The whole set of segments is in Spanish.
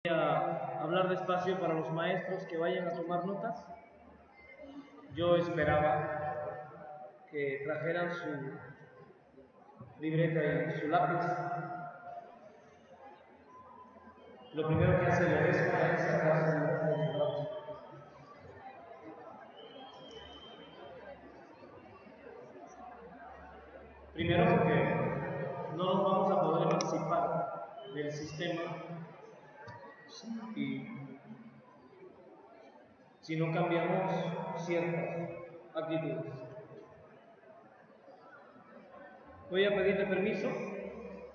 A hablar despacio para los maestros que vayan a tomar notas. Yo esperaba que trajeran su libreta y su lápiz. Lo primero que hace el escuela es sacar su libreta. Primero porque no nos vamos a poder emancipar del sistema si no cambiamos ciertas actitudes. Voy a pedirle permiso,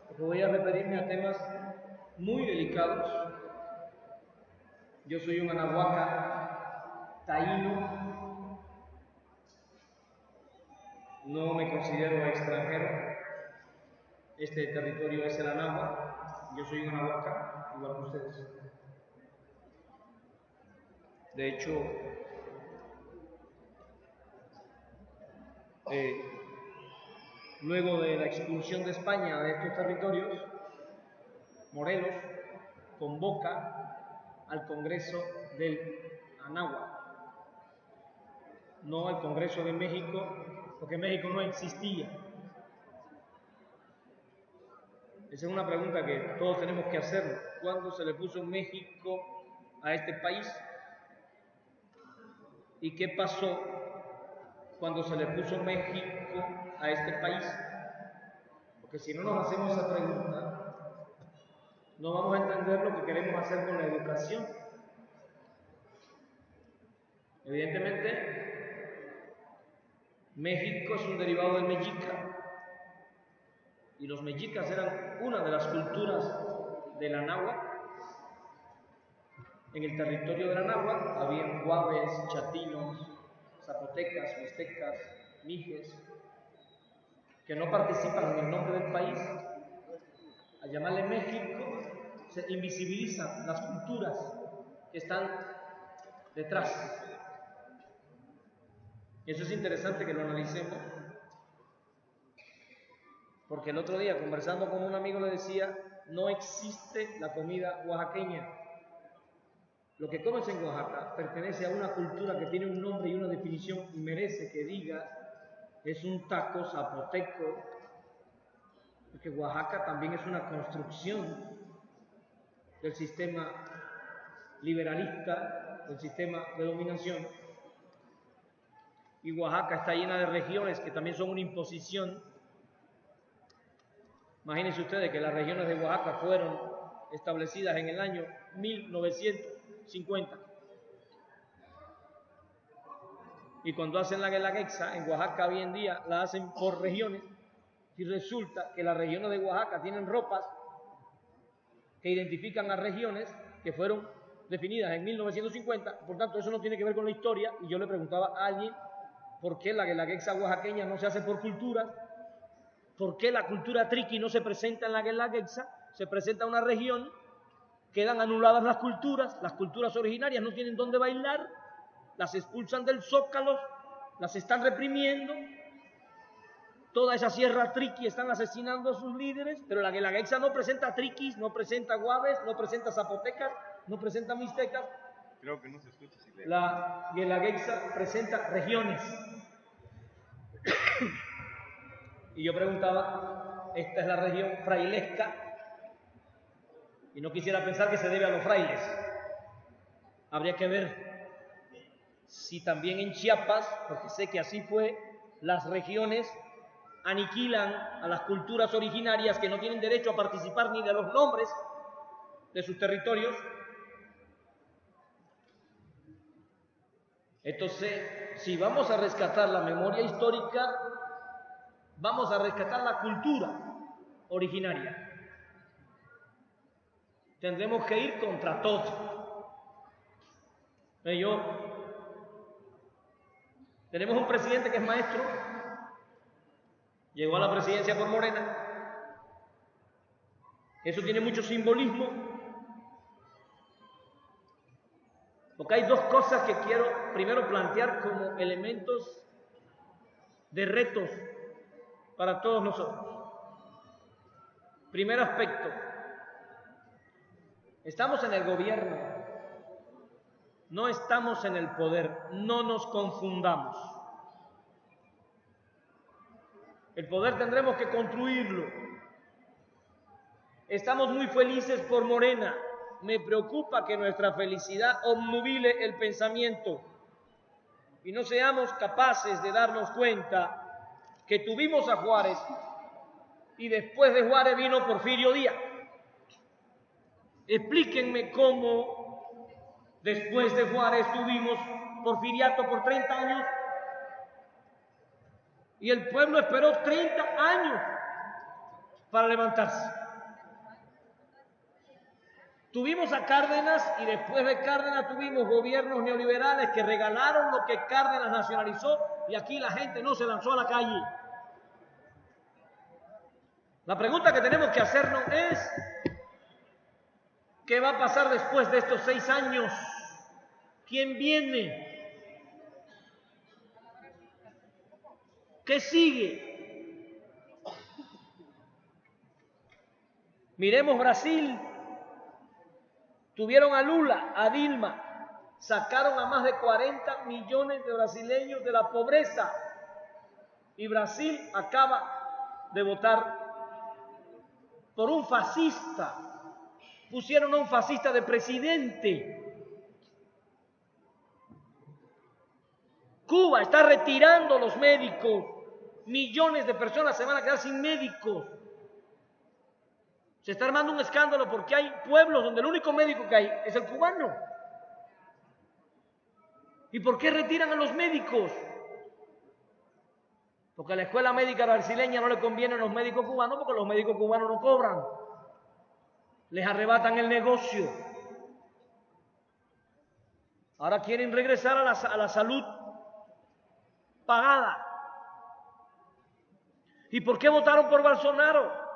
porque voy a referirme a temas muy delicados. Yo soy un anahuaca taíno, no me considero extranjero. Este territorio es el Anáhuac, yo soy un anahuaca, igual que ustedes. De hecho, luego de la expulsión de España de estos territorios, Morelos convoca al Congreso del Anáhuac, no al Congreso de México, porque México no existía. Esa es una pregunta que todos tenemos que hacernos. ¿Cuándo se le puso México a este país? ¿Y qué pasó cuando se le puso México a este país? Porque si no nos hacemos esa pregunta, no vamos a entender lo que queremos hacer con la educación. Evidentemente, México es un derivado del mexica, y los mexicas eran una de las culturas del Anáhuac. En el territorio del Anáhuac había guaves, chatinos, zapotecas, mixtecas, mijes, que no participan en el nombre del país. Al llamarle México, se invisibilizan las culturas que están detrás. Eso es interesante que lo analicemos, porque el otro día, conversando con un amigo, le decía, no existe la comida oaxaqueña. Lo que comes en Oaxaca pertenece a una cultura que tiene un nombre y una definición y merece que diga es un taco zapoteco, porque Oaxaca también es una construcción del sistema liberalista, del sistema de dominación, y Oaxaca está llena de regiones que también son una imposición. Imagínense ustedes que las regiones de Oaxaca fueron establecidas en el año 1950. Y cuando hacen la Guelaguetza en Oaxaca hoy en día la hacen por regiones, y resulta que las regiones de Oaxaca tienen ropas que identifican a regiones que fueron definidas en 1950, por tanto eso no tiene que ver con la historia. Y yo le preguntaba a alguien por qué la Guelaguetza oaxaqueña no se hace por culturas, por qué la cultura triqui no se presenta en la Guelaguetza, se presenta una región, quedan anuladas las culturas originarias no tienen dónde bailar, las expulsan del Zócalo, las están reprimiendo, toda esa sierra triqui están asesinando a sus líderes, pero la Guelaguetza no presenta triquis, no presenta guaves, no presenta zapotecas, no presenta mixtecas. Creo que no se escucha. La Guelaguetza presenta regiones. Y yo preguntaba, esta es la región frailesca, y no quisiera pensar que se debe a los frailes. Habría que ver si también en Chiapas, porque sé que así fue, las regiones aniquilan a las culturas originarias que no tienen derecho a participar ni de los nombres de sus territorios. Entonces, si vamos a rescatar la memoria histórica, vamos a rescatar la cultura originaria. Tendremos que ir contra todo. Tenemos un presidente que es maestro, llegó a la presidencia por Morena. Eso tiene mucho simbolismo, porque hay dos cosas que quiero primero plantear como elementos de retos para todos nosotros. Primer aspecto, Estamos en el gobierno, no estamos en el poder, no nos confundamos. El poder tendremos que construirlo. Estamos muy felices por Morena. Me preocupa que nuestra felicidad obnubile el pensamiento y no seamos capaces de darnos cuenta que tuvimos a Juárez y después de Juárez vino Porfirio Díaz. Explíquenme cómo después de Juárez tuvimos porfiriato por 30 años y el pueblo esperó 30 años para levantarse. Tuvimos a Cárdenas y después de Cárdenas tuvimos gobiernos neoliberales que regalaron lo que Cárdenas nacionalizó y aquí la gente no se lanzó a la calle. La pregunta que tenemos que hacernos es, ¿qué va a pasar después de estos 6 años? ¿Quién viene? ¿Qué sigue? Miremos Brasil. Tuvieron a Lula, a Dilma, sacaron a más de 40 millones de brasileños de la pobreza y Brasil acaba de votar por un fascista. Pusieron a un fascista de presidente. Cuba está retirando los médicos. Millones de personas se van a quedar sin médicos. Se está armando un escándalo porque hay pueblos donde el único médico que hay es el cubano. ¿Y por qué retiran a los médicos? Porque a la escuela médica brasileña no le conviene a los médicos cubanos porque los médicos cubanos no cobran. Les arrebatan el negocio. Ahora quieren regresar a la salud pagada. ¿Y por qué votaron por Bolsonaro?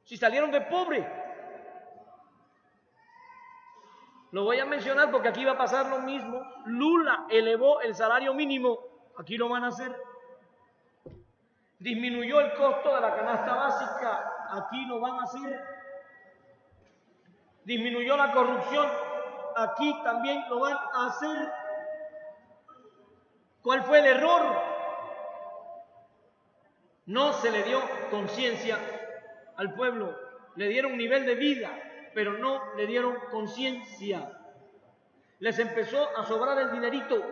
Si salieron de pobre. Lo voy a mencionar porque aquí va a pasar lo mismo. Lula elevó el salario mínimo. Aquí lo van a hacer. Disminuyó el costo de la canasta básica. Aquí lo van a hacer. Disminuyó la corrupción. Aquí también lo van a hacer. ¿Cuál fue el error? No se le dio conciencia al pueblo. Le dieron nivel de vida, pero no le dieron conciencia. Les empezó a sobrar el dinerito.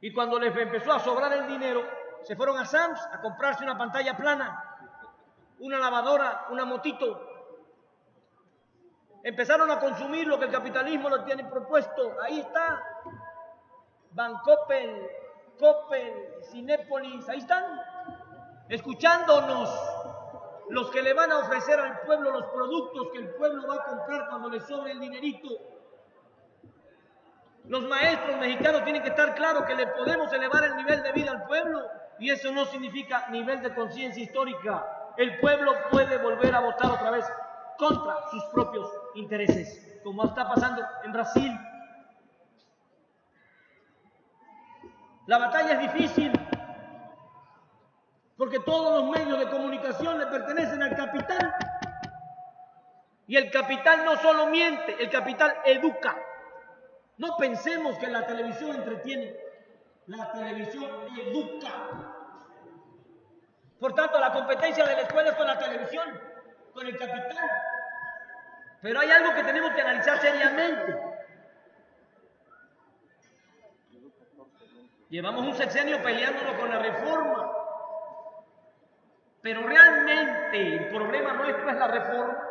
Y cuando les empezó a sobrar el dinero, se fueron a Sam's a comprarse una pantalla plana, una lavadora, una motito. Empezaron a consumir lo que el capitalismo les tiene propuesto. Ahí está. Bancoppel, Coppel, Cinépolis, ahí están. Escuchándonos. Los que le van a ofrecer al pueblo los productos que el pueblo va a comprar cuando le sobre el dinerito. Los maestros mexicanos tienen que estar claros que le podemos elevar el nivel de vida al pueblo y eso no significa nivel de conciencia histórica. El pueblo puede volver a votar otra vez contra sus propios intereses, como está pasando en Brasil. La batalla es difícil porque todos los medios de comunicación le pertenecen al capital y el capital no solo miente, el capital educa. No pensemos que la televisión entretiene, la televisión educa. Por tanto, la competencia de la escuela es con la televisión, con el capital. Pero hay algo que tenemos que analizar seriamente. Llevamos un sexenio peleándonos con la reforma. Pero realmente el problema nuestro es la reforma.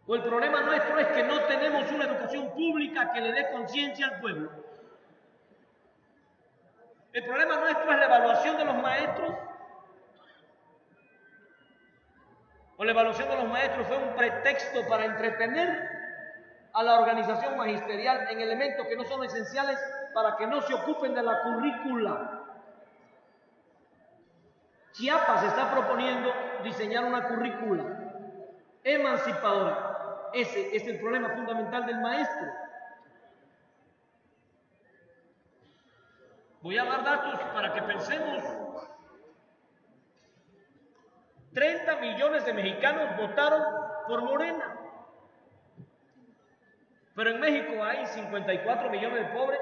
O el problema nuestro es que no tenemos una educación pública que le dé conciencia al pueblo. El problema nuestro es la evaluación de los maestros. O la evaluación de los maestros fue un pretexto para entretener a la organización magisterial en elementos que no son esenciales para que no se ocupen de la currícula. Chiapas está proponiendo diseñar una currícula emancipadora. Ese es el problema fundamental del maestro. Voy a dar datos para que pensemos. 30 millones de mexicanos votaron por Morena. Pero en México hay 54 millones de pobres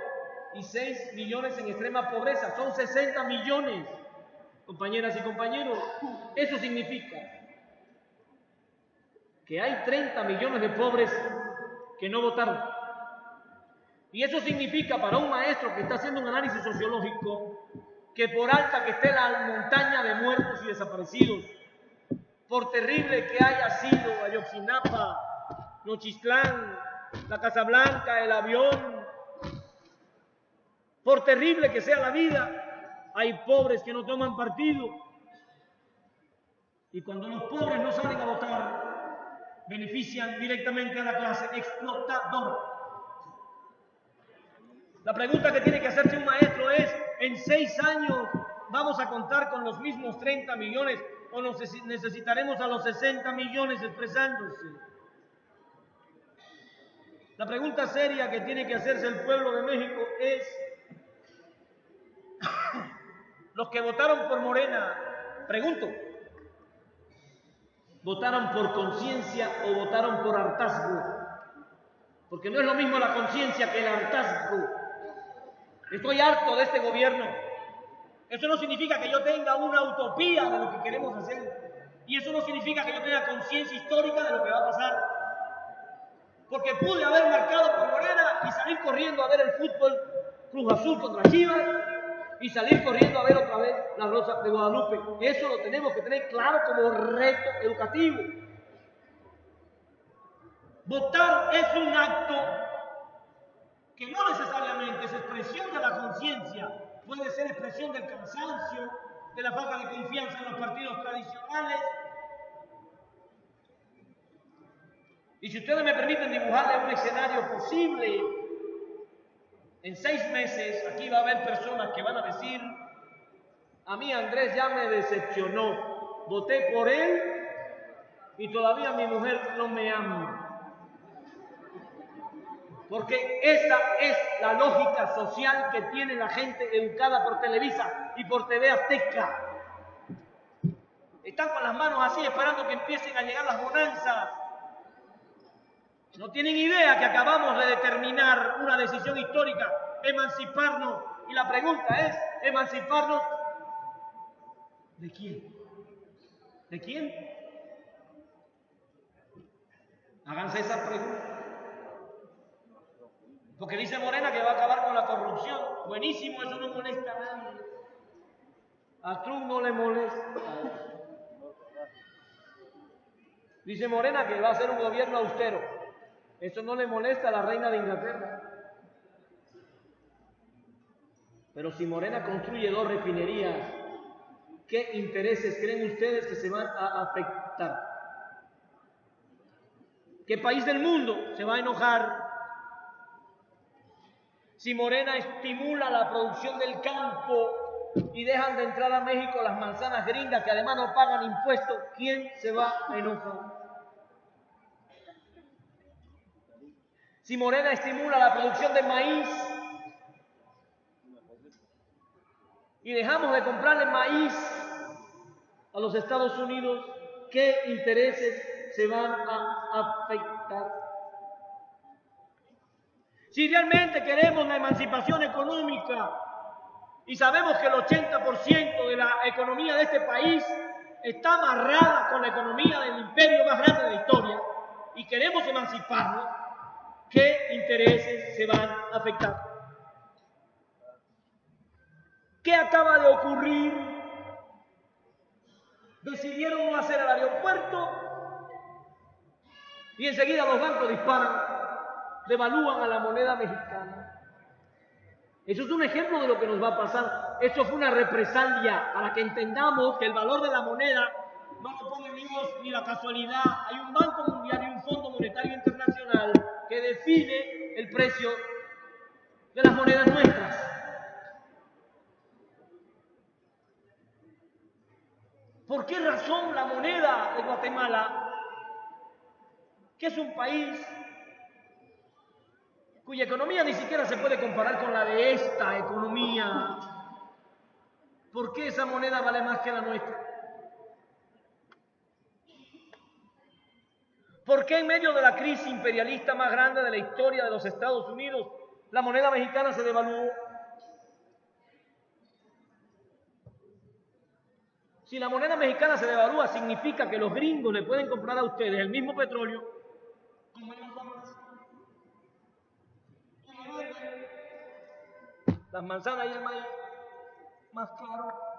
y 6 millones en extrema pobreza. Son 60 millones, compañeras y compañeros. Eso significa que hay 30 millones de pobres que no votaron. Y eso significa para un maestro que está haciendo un análisis sociológico que por alta que esté la montaña de muertos y desaparecidos, por terrible que haya sido Ayotzinapa, Nochistlán, la Casa Blanca, el avión, por terrible que sea la vida, hay pobres que no toman partido. Y cuando los pobres no salen a votar, benefician directamente a la clase explotadora. La pregunta que tiene que hacerse un maestro es, ¿en 6 años vamos a contar con los mismos 30 millones o necesitaremos a los 60 millones expresándose? La pregunta seria que tiene que hacerse el pueblo de México es, los que votaron por Morena, pregunto, ¿votaron por conciencia o votaron por hartazgo? Porque no es lo mismo la conciencia que el hartazgo. Estoy harto de este gobierno. Eso no significa que yo tenga una utopía de lo que queremos hacer. Y eso no significa que yo tenga conciencia histórica de lo que va a pasar. Porque pude haber marcado por Morena y salir corriendo a ver el fútbol Cruz Azul contra Chivas y salir corriendo a ver otra vez la Rosa de Guadalupe. Eso lo tenemos que tener claro como reto educativo. Votar es un acto que no necesariamente es expresión de la conciencia, puede ser expresión del cansancio, de la falta de confianza en los partidos tradicionales. Y si ustedes me permiten dibujarle un escenario posible, en 6 meses aquí va a haber personas que van a decir, a mí Andrés ya me decepcionó, voté por él y todavía mi mujer no me ama. Porque esa es la lógica social que tiene la gente educada por Televisa y por TV Azteca. Están con las manos así esperando que empiecen a llegar las bonanzas. No tienen idea que acabamos de determinar una decisión histórica, emanciparnos. Y la pregunta es, ¿emanciparnos de quién? ¿De quién? Háganse esa pregunta. Porque dice Morena que va a acabar con la corrupción. Buenísimo, eso no molesta a nadie. A Trump no le molesta. Dice Morena que va a ser un gobierno austero. Eso no le molesta a la reina de Inglaterra. Pero si Morena construye 2 refinerías, ¿qué intereses creen ustedes que se van a afectar? ¿Qué país del mundo se va a enojar? Si Morena estimula la producción del campo y dejan de entrar a México las manzanas gringas que además no pagan impuestos, ¿quién se va a enojar? Si Morena estimula la producción de maíz y dejamos de comprarle maíz a los Estados Unidos, ¿qué intereses se van a afectar? Si realmente queremos la emancipación económica y sabemos que el 80% de la economía de este país está amarrada con la economía del imperio más grande de la historia y queremos emanciparnos, ¿qué intereses se van a afectar? ¿Qué acaba de ocurrir? Decidieron no hacer el aeropuerto y enseguida los bancos disparan, devalúan a la moneda mexicana. Eso es un ejemplo de lo que nos va a pasar. Eso fue una represalia para que entendamos que el valor de la moneda no lo pone Dios ni la casualidad. Hay un Banco Mundial y un Fondo Monetario Internacional que define el precio de las monedas nuestras. ¿Por qué razón la moneda de Guatemala, que es un país cuya economía ni siquiera se puede comparar con la de esta economía, ¿por qué esa moneda vale más que la nuestra? ¿Por qué en medio de la crisis imperialista más grande de la historia de los Estados Unidos, la moneda mexicana se devaluó? Si la moneda mexicana se devalúa, significa que los gringos le pueden comprar a ustedes el mismo petróleo con menos dólares. Las manzanas y el maíz más caro.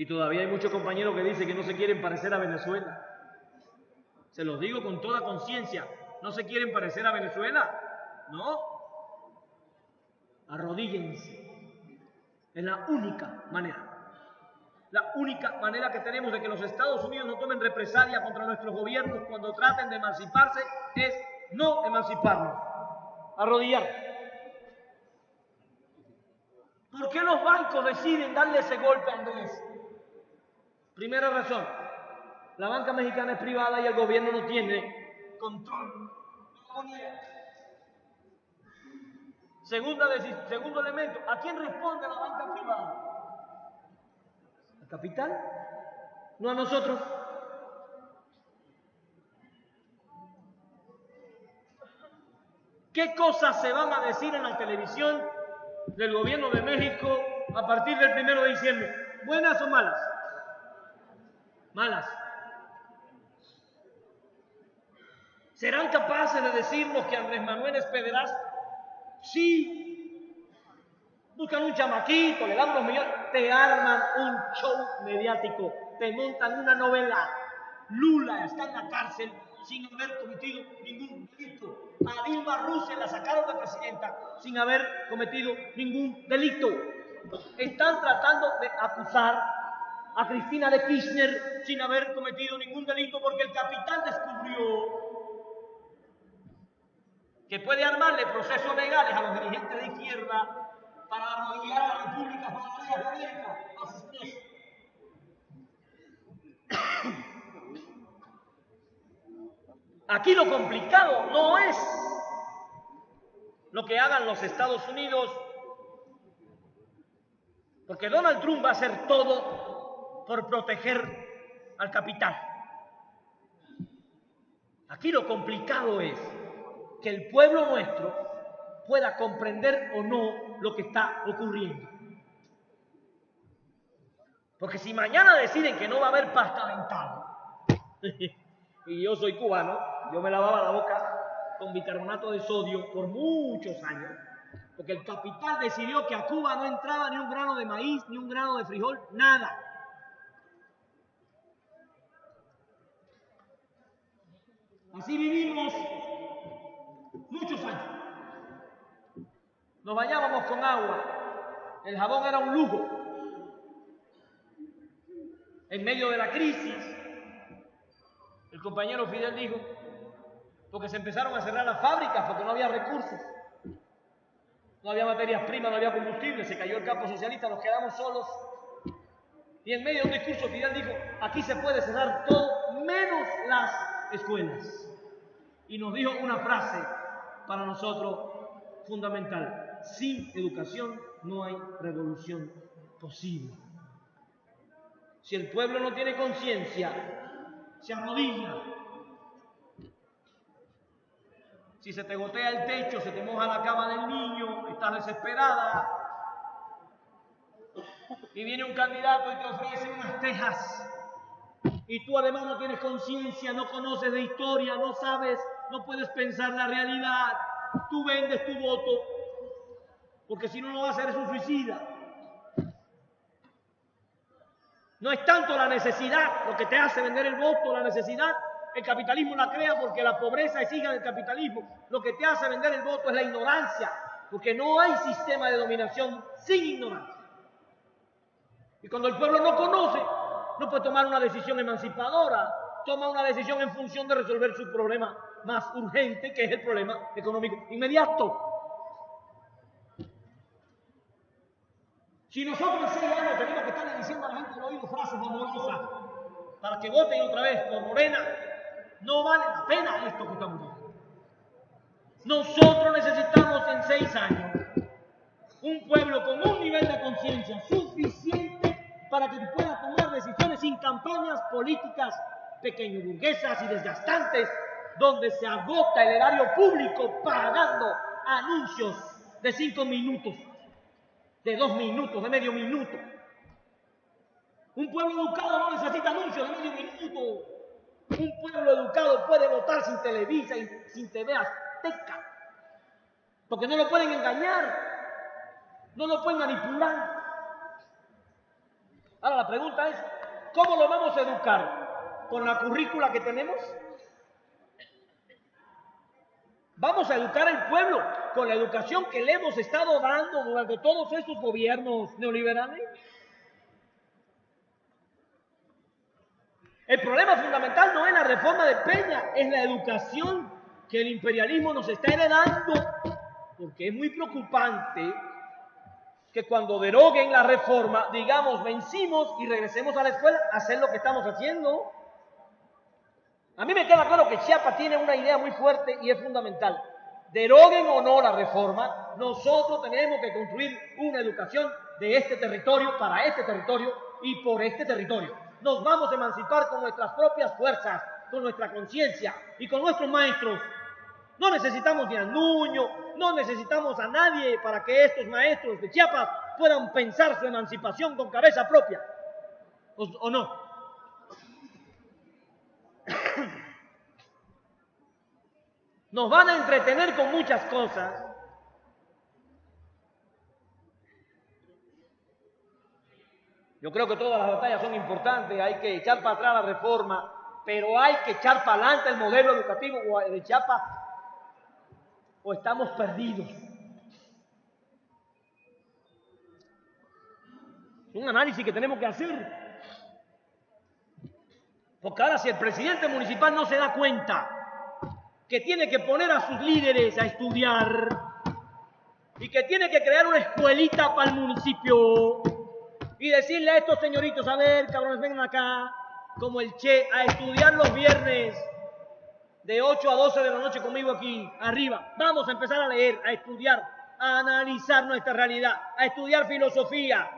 Y todavía hay muchos compañeros que dicen que no se quieren parecer a Venezuela. Se los digo con toda conciencia. ¿No se quieren parecer a Venezuela? No. Arrodíllense. Es la única manera. La única manera que tenemos de que los Estados Unidos no tomen represalia contra nuestros gobiernos cuando traten de emanciparse es no emanciparnos. Arrodillar. ¿Por qué los bancos deciden darle ese golpe a Andrés? Primera razón, la banca mexicana es privada y el gobierno no tiene control. Segundo elemento, ¿a quién responde la banca privada? ¿Al capital? No a nosotros. ¿Qué cosas se van a decir en la televisión del gobierno de México a partir del 1 de diciembre? ¿Buenas o malas? Malas. ¿Serán capaces de decirnos que Andrés Manuel es pederasta? Sí. Buscan un chamaquito, le dan unos millones, te arman un show mediático, te montan una novela. Lula está en la cárcel sin haber cometido ningún delito. A Dilma Rousseff la sacaron de presidenta sin haber cometido ningún delito. Están tratando de acusar a Cristina de Kirchner sin haber cometido ningún delito porque el capital descubrió que puede armarle procesos legales a los dirigentes de izquierda para arrodillar a la República Bananera de América a sus pies. Aquí lo complicado no es lo que hagan los Estados Unidos, porque Donald Trump va a hacer todo por proteger al capital. Aquí lo complicado es que el pueblo nuestro pueda comprender o no lo que está ocurriendo. Porque si mañana deciden que no va a haber pasta dental, y yo soy cubano, yo me lavaba la boca con bicarbonato de sodio por muchos años, porque el capital decidió que a Cuba no entraba ni un grano de maíz, ni un grano de frijol, nada. Así vivimos muchos años. Nos bañábamos con agua, el jabón era un lujo. En medio de la crisis, el compañero Fidel dijo, porque se empezaron a cerrar las fábricas, porque no había recursos, no había materias primas, no había combustible, se cayó el campo socialista, nos quedamos solos. Y en medio de un discurso Fidel dijo, aquí se puede cerrar todo, menos las escuelas. Y nos dijo una frase para nosotros fundamental: sin educación no hay revolución posible. Si el pueblo no tiene conciencia, se arrodilla. Si se te gotea el techo, se te moja la cama del niño, estás desesperada, y viene un candidato y te ofrece unas tejas, y tú además no tienes conciencia, no conoces de historia, no sabes, no puedes pensar la realidad, tú vendes tu voto, porque si no lo va a hacer es un suicida. No es tanto la necesidad lo que te hace vender el voto, la necesidad, el capitalismo la crea porque la pobreza es hija del capitalismo. Lo que te hace vender el voto es la ignorancia, porque no hay sistema de dominación sin ignorancia. Y cuando el pueblo no conoce, no puede tomar una decisión emancipadora, toma una decisión en función de resolver su problema más urgente, que es el problema económico inmediato. Si nosotros en 6 años tenemos que estarle diciendo a la gente al oído frases amorosas para que voten otra vez por Morena, no vale la pena esto que estamos haciendo. Nosotros necesitamos en 6 años un pueblo con un nivel de conciencia suficiente para que pueda tomar decisiones sin campañas políticas pequeño-burguesas y desgastantes, donde se agota el erario público pagando anuncios de 5 minutos, de 2 minutos, de medio minuto. Un pueblo educado no necesita anuncios de medio minuto. Un pueblo educado puede votar sin Televisa y sin TV Azteca, porque no lo pueden engañar, no lo pueden manipular. Ahora la pregunta es, ¿cómo lo vamos a educar? ¿Con la currícula que tenemos? Vamos a educar al pueblo con la educación que le hemos estado dando durante todos estos gobiernos neoliberales. El problema fundamental no es la reforma de Peña, es la educación que el imperialismo nos está heredando, porque es muy preocupante que cuando deroguen la reforma, digamos, vencimos y regresemos a la escuela a hacer lo que estamos haciendo. A mí me queda claro que Chiapas tiene una idea muy fuerte y es fundamental. Deroguen o no la reforma, nosotros tenemos que construir una educación de este territorio, para este territorio y por este territorio. Nos vamos a emancipar con nuestras propias fuerzas, con nuestra conciencia y con nuestros maestros. No necesitamos ni a Nuño, no necesitamos a nadie para que estos maestros de Chiapas puedan pensar su emancipación con cabeza propia. ¿O no? Nos van a entretener con muchas cosas. Yo creo que todas las batallas son importantes, hay que echar para atrás la reforma, pero hay que echar para adelante el modelo educativo de Chiapas o estamos perdidos. Es un análisis que tenemos que hacer. Porque ahora si el presidente municipal no se da cuenta que tiene que poner a sus líderes a estudiar y que tiene que crear una escuelita para el municipio y decirle a estos señoritos, a ver, cabrones, vengan acá, como el Che, a estudiar los viernes de 8 a 12 de la noche conmigo aquí, arriba. Vamos a empezar a leer, a estudiar, a analizar nuestra realidad, a estudiar filosofía.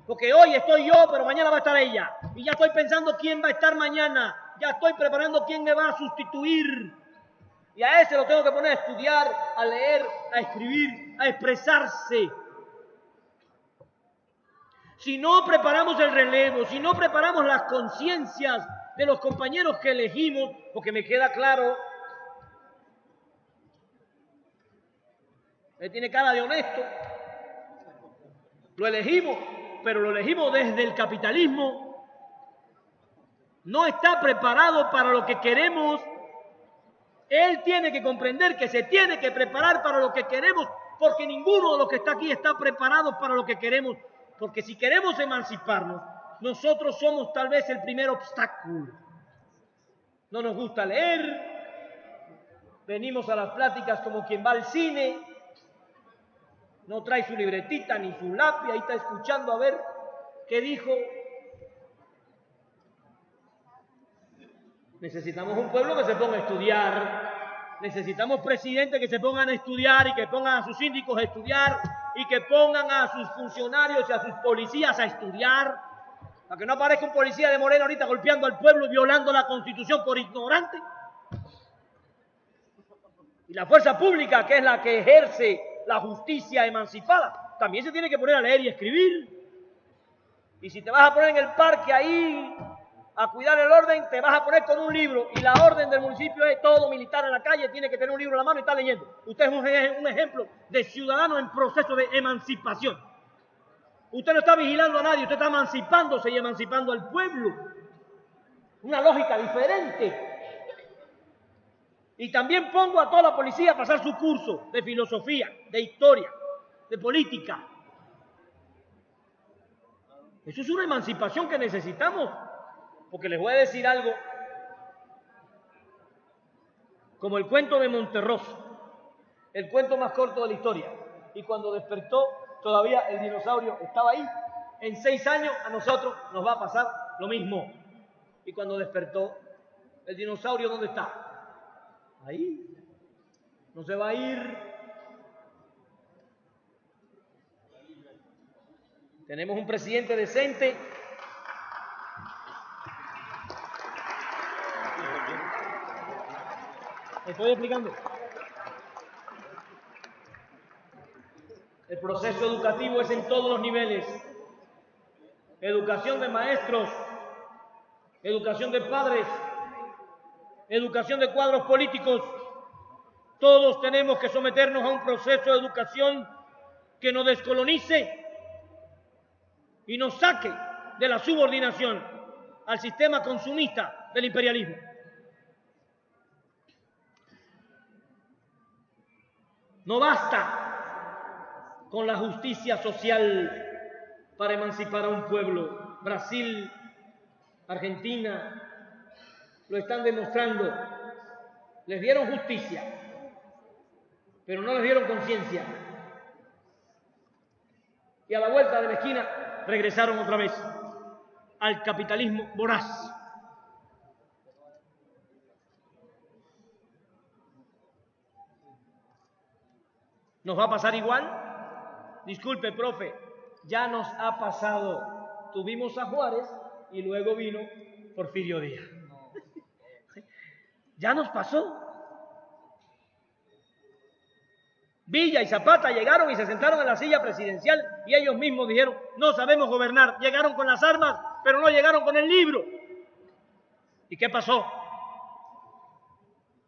Porque hoy estoy yo, pero mañana va a estar ella. Y ya estoy pensando quién va a estar mañana. Ya estoy preparando quién me va a sustituir. Y a ese lo tengo que poner a estudiar, a leer, a escribir, a expresarse. Si no preparamos el relevo, si no preparamos las conciencias de los compañeros que elegimos, porque me queda claro, él tiene cara de honesto, lo elegimos, pero lo elegimos desde el capitalismo, no está preparado para lo que queremos. Él tiene que comprender que se tiene que preparar para lo que queremos, porque ninguno de los que está aquí está preparado para lo que queremos. Porque si queremos emanciparnos, nosotros somos tal vez el primer obstáculo. No nos gusta leer, venimos a las pláticas como quien va al cine, no trae su libretita ni su lápiz, ahí está escuchando a ver qué dijo. Necesitamos un pueblo que se ponga a estudiar, necesitamos presidentes que se pongan a estudiar y que pongan a sus síndicos a estudiar y que pongan a sus funcionarios y a sus policías a estudiar, para que no aparezca un policía de Moreno ahorita golpeando al pueblo y violando la Constitución por ignorante. Y la fuerza pública, que es la que ejerce la justicia emancipada, también se tiene que poner a leer y escribir. Y si te vas a poner en el parque ahí a cuidar el orden, te vas a poner con un libro y la orden del municipio es todo militar en la calle, tiene que tener un libro en la mano y está leyendo. Usted es un ejemplo de ciudadano en proceso de emancipación. Usted no está vigilando a nadie, usted está emancipándose y emancipando al pueblo. Una lógica diferente. Y también pongo a toda la policía a pasar su curso de filosofía, de historia, de política. Eso es una emancipación que necesitamos. Porque les voy a decir algo, como el cuento de Monterroso, el cuento más corto de la historia. Y cuando despertó, todavía el dinosaurio estaba ahí. En 6 años a nosotros nos va a pasar lo mismo. Y cuando despertó, el dinosaurio, ¿dónde está? Ahí. No se va a ir. Tenemos un presidente decente estoy explicando. El proceso educativo es en todos los niveles. Educación de maestros, educación de padres, educación de cuadros políticos. Todos tenemos que someternos a un proceso de educación que nos descolonice y nos saque de la subordinación al sistema consumista del imperialismo. No basta con la justicia social para emancipar a un pueblo. Brasil, Argentina, lo están demostrando. Les dieron justicia, pero no les dieron conciencia. Y a la vuelta de la esquina regresaron otra vez al capitalismo voraz. ¿Nos va a pasar igual? Disculpe, profe, ya nos ha pasado. Tuvimos a Juárez y luego vino Porfirio Díaz. Ya nos pasó. Villa y Zapata llegaron y se sentaron en la silla presidencial y ellos mismos dijeron, no sabemos gobernar. Llegaron con las armas, pero no llegaron con el libro. ¿Y qué pasó?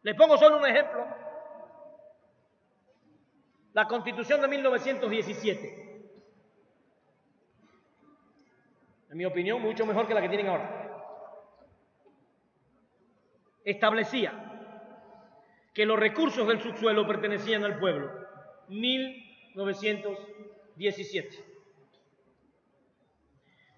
Les pongo solo un ejemplo. La Constitución de 1917. En mi opinión, mucho mejor que la que tienen ahora. Establecía que los recursos del subsuelo pertenecían al pueblo. 1917.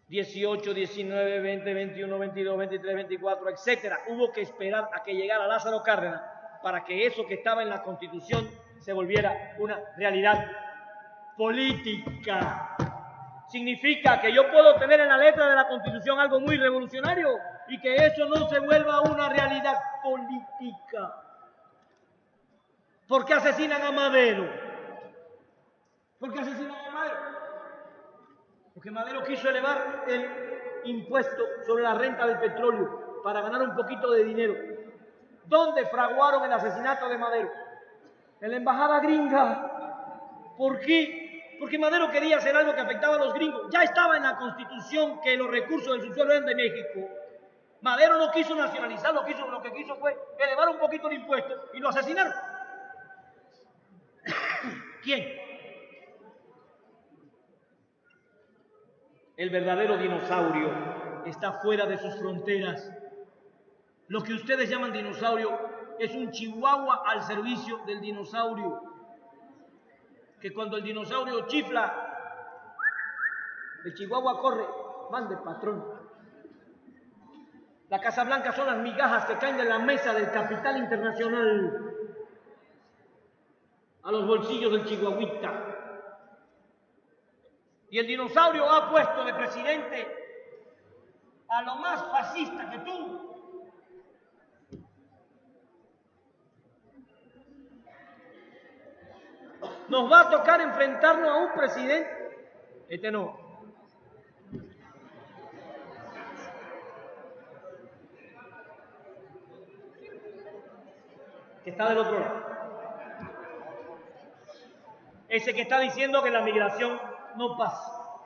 18, 19, 20, 21, 22, 23, 24, etcétera. Hubo que esperar a que llegara Lázaro Cárdenas para que eso que estaba en la Constitución se volviera una realidad política. Significa que yo puedo tener en la letra de la Constitución algo muy revolucionario y que eso no se vuelva una realidad política. ¿Por qué asesinan a Madero? ¿Por qué asesinan a Madero? Porque Madero quiso elevar el impuesto sobre la renta del petróleo para ganar un poquito de dinero. ¿Dónde fraguaron el asesinato de Madero? En la embajada gringa. ¿Por qué? Porque Madero quería hacer algo que afectaba a los gringos. Ya estaba en la Constitución que los recursos del subsuelo eran de México. Madero no quiso nacionalizar, lo que quiso fue elevar un poquito el impuesto y lo asesinaron. ¿Quién? El verdadero dinosaurio está fuera de sus fronteras. Lo que ustedes llaman dinosaurio es un chihuahua al servicio del dinosaurio. Que cuando el dinosaurio chifla, el chihuahua corre, mande patrón. La Casa Blanca son las migajas que caen de la mesa del capital internacional a los bolsillos del chihuahuita. Y el dinosaurio ha puesto de presidente a lo más fascista que tuvo. Nos va a tocar enfrentarnos a un presidente, este no, que está del otro lado. Ese que está diciendo que la migración no pasa.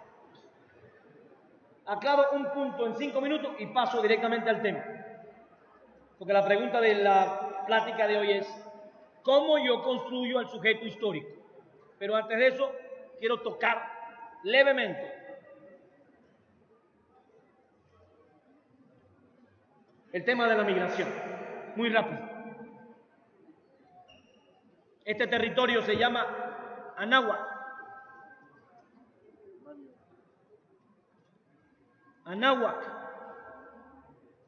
Aclaro un punto en 5 minutos y paso directamente al tema. Porque la pregunta de la plática de hoy es, ¿cómo yo construyo al sujeto histórico? Pero antes de eso, quiero tocar levemente el tema de la migración. Muy rápido. Este territorio se llama Anáhuac. Anáhuac.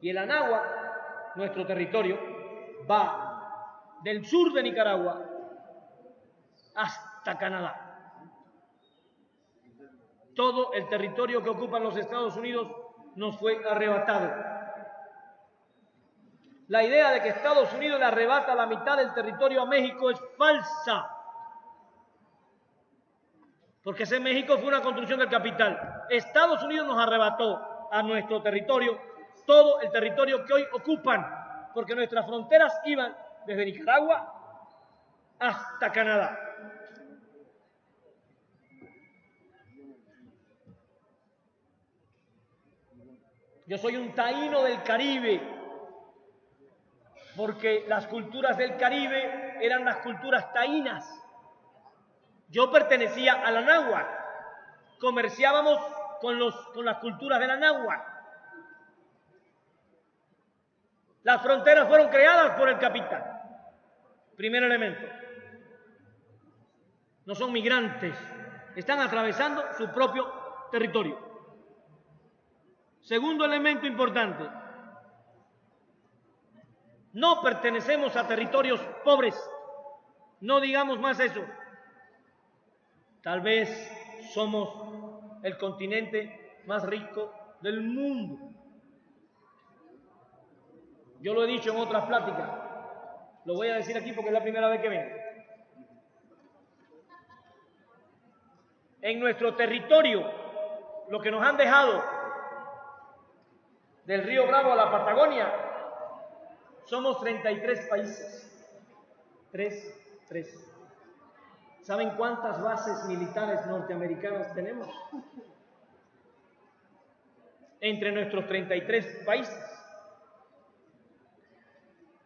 Y el Anáhuac, nuestro territorio, va del sur de Nicaragua hasta Canadá. Todo el territorio que ocupan los Estados Unidos nos fue arrebatado. La idea de que Estados Unidos le arrebata la mitad del territorio a México es falsa. Porque ese México fue una construcción del capital. Estados Unidos nos arrebató a nuestro territorio todo el territorio que hoy ocupan, porque nuestras fronteras iban desde Nicaragua hasta Canadá. Yo soy un taíno del Caribe, porque las culturas del Caribe eran las culturas taínas. Yo pertenecía a la náhuatl, comerciábamos con las culturas de la náhuatl. Las fronteras fueron creadas por el capitán. Primer elemento. No son migrantes, están atravesando su propio territorio. Segundo elemento importante. No pertenecemos a territorios pobres. No digamos más eso. Tal vez somos el continente más rico del mundo. Yo lo he dicho en otras pláticas. Lo voy a decir aquí porque es la primera vez que vengo. En nuestro territorio, lo que nos han dejado del Río Bravo a la Patagonia, somos 33 países. 3. ¿Saben cuántas bases militares norteamericanas tenemos? Entre nuestros 33 países.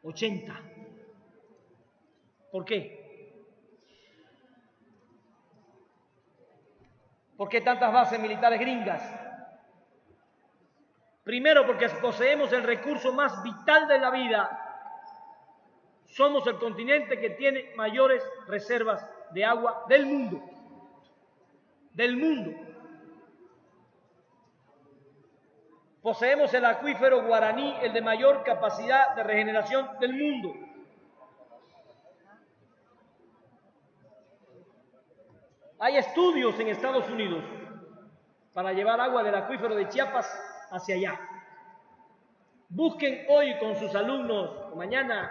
80. ¿Por qué? ¿Por qué tantas bases militares gringas? Primero, porque poseemos el recurso más vital de la vida. Somos el continente que tiene mayores reservas de agua del mundo. Del mundo. Poseemos el acuífero Guaraní, el de mayor capacidad de regeneración del mundo. Hay estudios en Estados Unidos para llevar agua del acuífero de Chiapas hacia allá. Busquen hoy con sus alumnos, o mañana,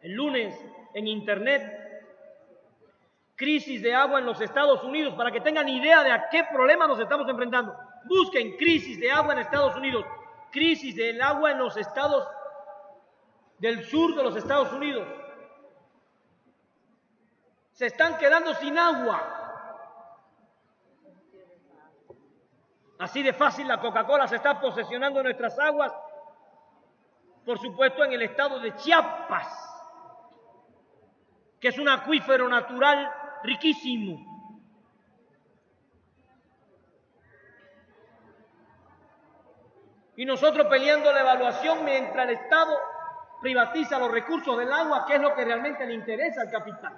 el lunes, en internet, crisis de agua en los Estados Unidos, para que tengan idea de a qué problema nos estamos enfrentando. Busquen crisis de agua en Estados Unidos, crisis del agua en los estados del sur de los Estados Unidos. Se están quedando sin agua. Así de fácil la Coca-Cola se está posesionando nuestras aguas, por supuesto en el estado de Chiapas, que es un acuífero natural riquísimo. Y nosotros peleando la evaluación mientras el Estado privatiza los recursos del agua, que es lo que realmente le interesa al capital.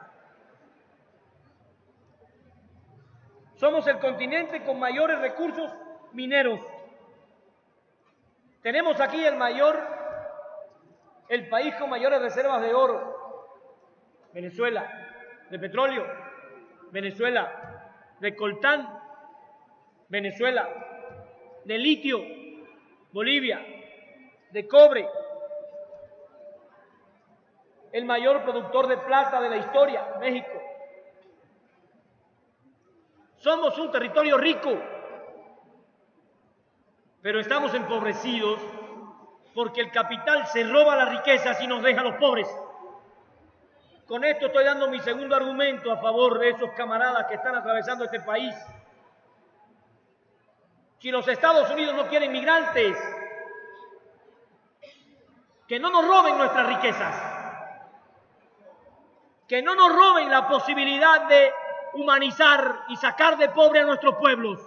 Somos el continente con mayores recursos mineros. Tenemos aquí el país con mayores reservas de oro. Venezuela, de petróleo. Venezuela, de coltán. Venezuela, de litio. Bolivia, de cobre. El mayor productor de plata de la historia, México. Somos un territorio rico, pero estamos empobrecidos porque el capital se roba las riquezas y nos deja a los pobres. Con esto estoy dando mi segundo argumento a favor de esos camaradas que están atravesando este país. Si los Estados Unidos no quieren migrantes, que no nos roben nuestras riquezas, que no nos roben la posibilidad de humanizar y sacar de pobre a nuestros pueblos.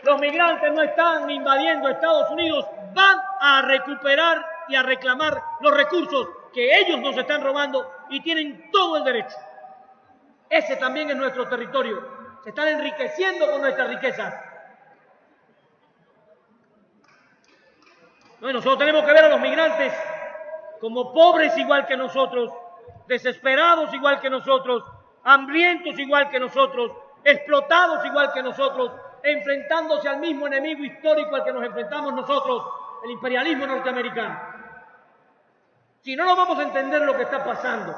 Los migrantes no están invadiendo Estados Unidos, van a recuperar y a reclamar los recursos que ellos nos están robando y tienen todo el derecho. Ese también es nuestro territorio. Se están enriqueciendo con nuestras riquezas. Bueno, nosotros tenemos que ver a los migrantes como pobres igual que nosotros, desesperados igual que nosotros, hambrientos igual que nosotros, explotados igual que nosotros, enfrentándose al mismo enemigo histórico al que nos enfrentamos nosotros, el imperialismo norteamericano. Si no, no vamos a entender lo que está pasando.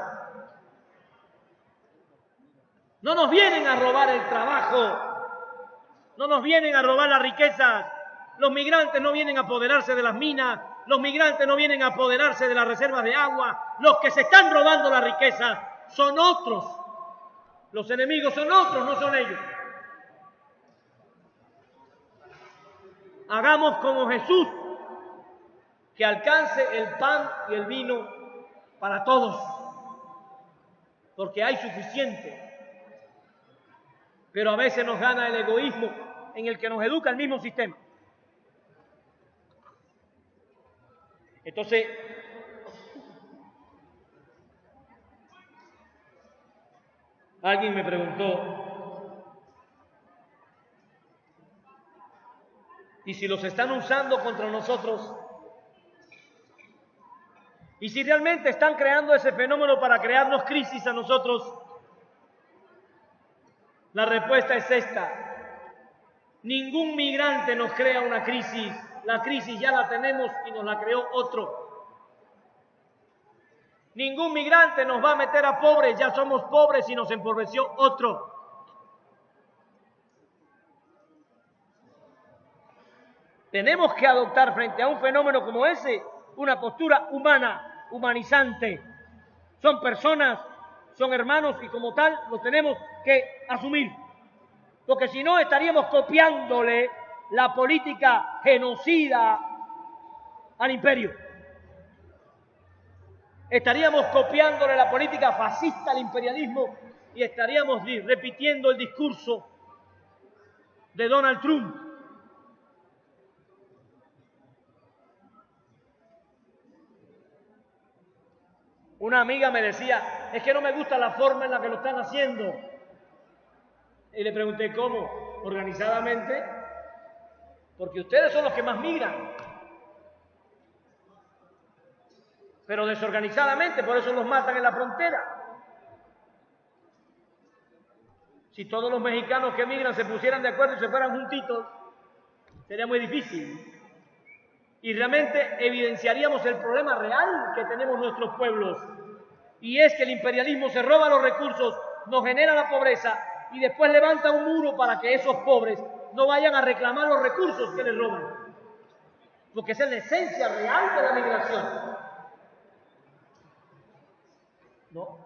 No nos vienen a robar el trabajo, no nos vienen a robar las riquezas, Los migrantes no vienen a apoderarse de las minas, los migrantes no vienen a apoderarse de las reservas de agua. Los que se están robando la riqueza son otros. Los enemigos son otros, no son ellos. Hagamos como Jesús, que alcance el pan y el vino para todos, porque hay suficiente. Pero a veces nos gana el egoísmo en el que nos educa el mismo sistema. Entonces, alguien me preguntó, ¿y si los están usando contra nosotros? ¿Y si realmente están creando ese fenómeno para crearnos crisis a nosotros? La respuesta es esta. Ningún migrante nos crea una crisis. La crisis ya la tenemos y nos la creó otro. Ningún migrante nos va a meter a pobres. Ya somos pobres y nos empobreció otro. Tenemos que adoptar frente a un fenómeno como ese una postura humana, humanizante. Son personas, son hermanos y como tal los tenemos que asumir. Porque si no estaríamos copiándole la política genocida al imperio. Estaríamos copiándole la política fascista al imperialismo y estaríamos repitiendo el discurso de Donald Trump. Una amiga me decía, es que no me gusta la forma en la que lo están haciendo. Y le pregunté, ¿cómo? Organizadamente, porque ustedes son los que más migran. Pero desorganizadamente, por eso los matan en la frontera. Si todos los mexicanos que migran se pusieran de acuerdo y se fueran juntitos, sería muy difícil. Y realmente evidenciaríamos el problema real que tenemos nuestros pueblos. Y es que el imperialismo se roba los recursos, nos genera la pobreza y después levanta un muro para que esos pobres no vayan a reclamar los recursos que les roban. Porque esa es la esencia real de la migración. ¿No?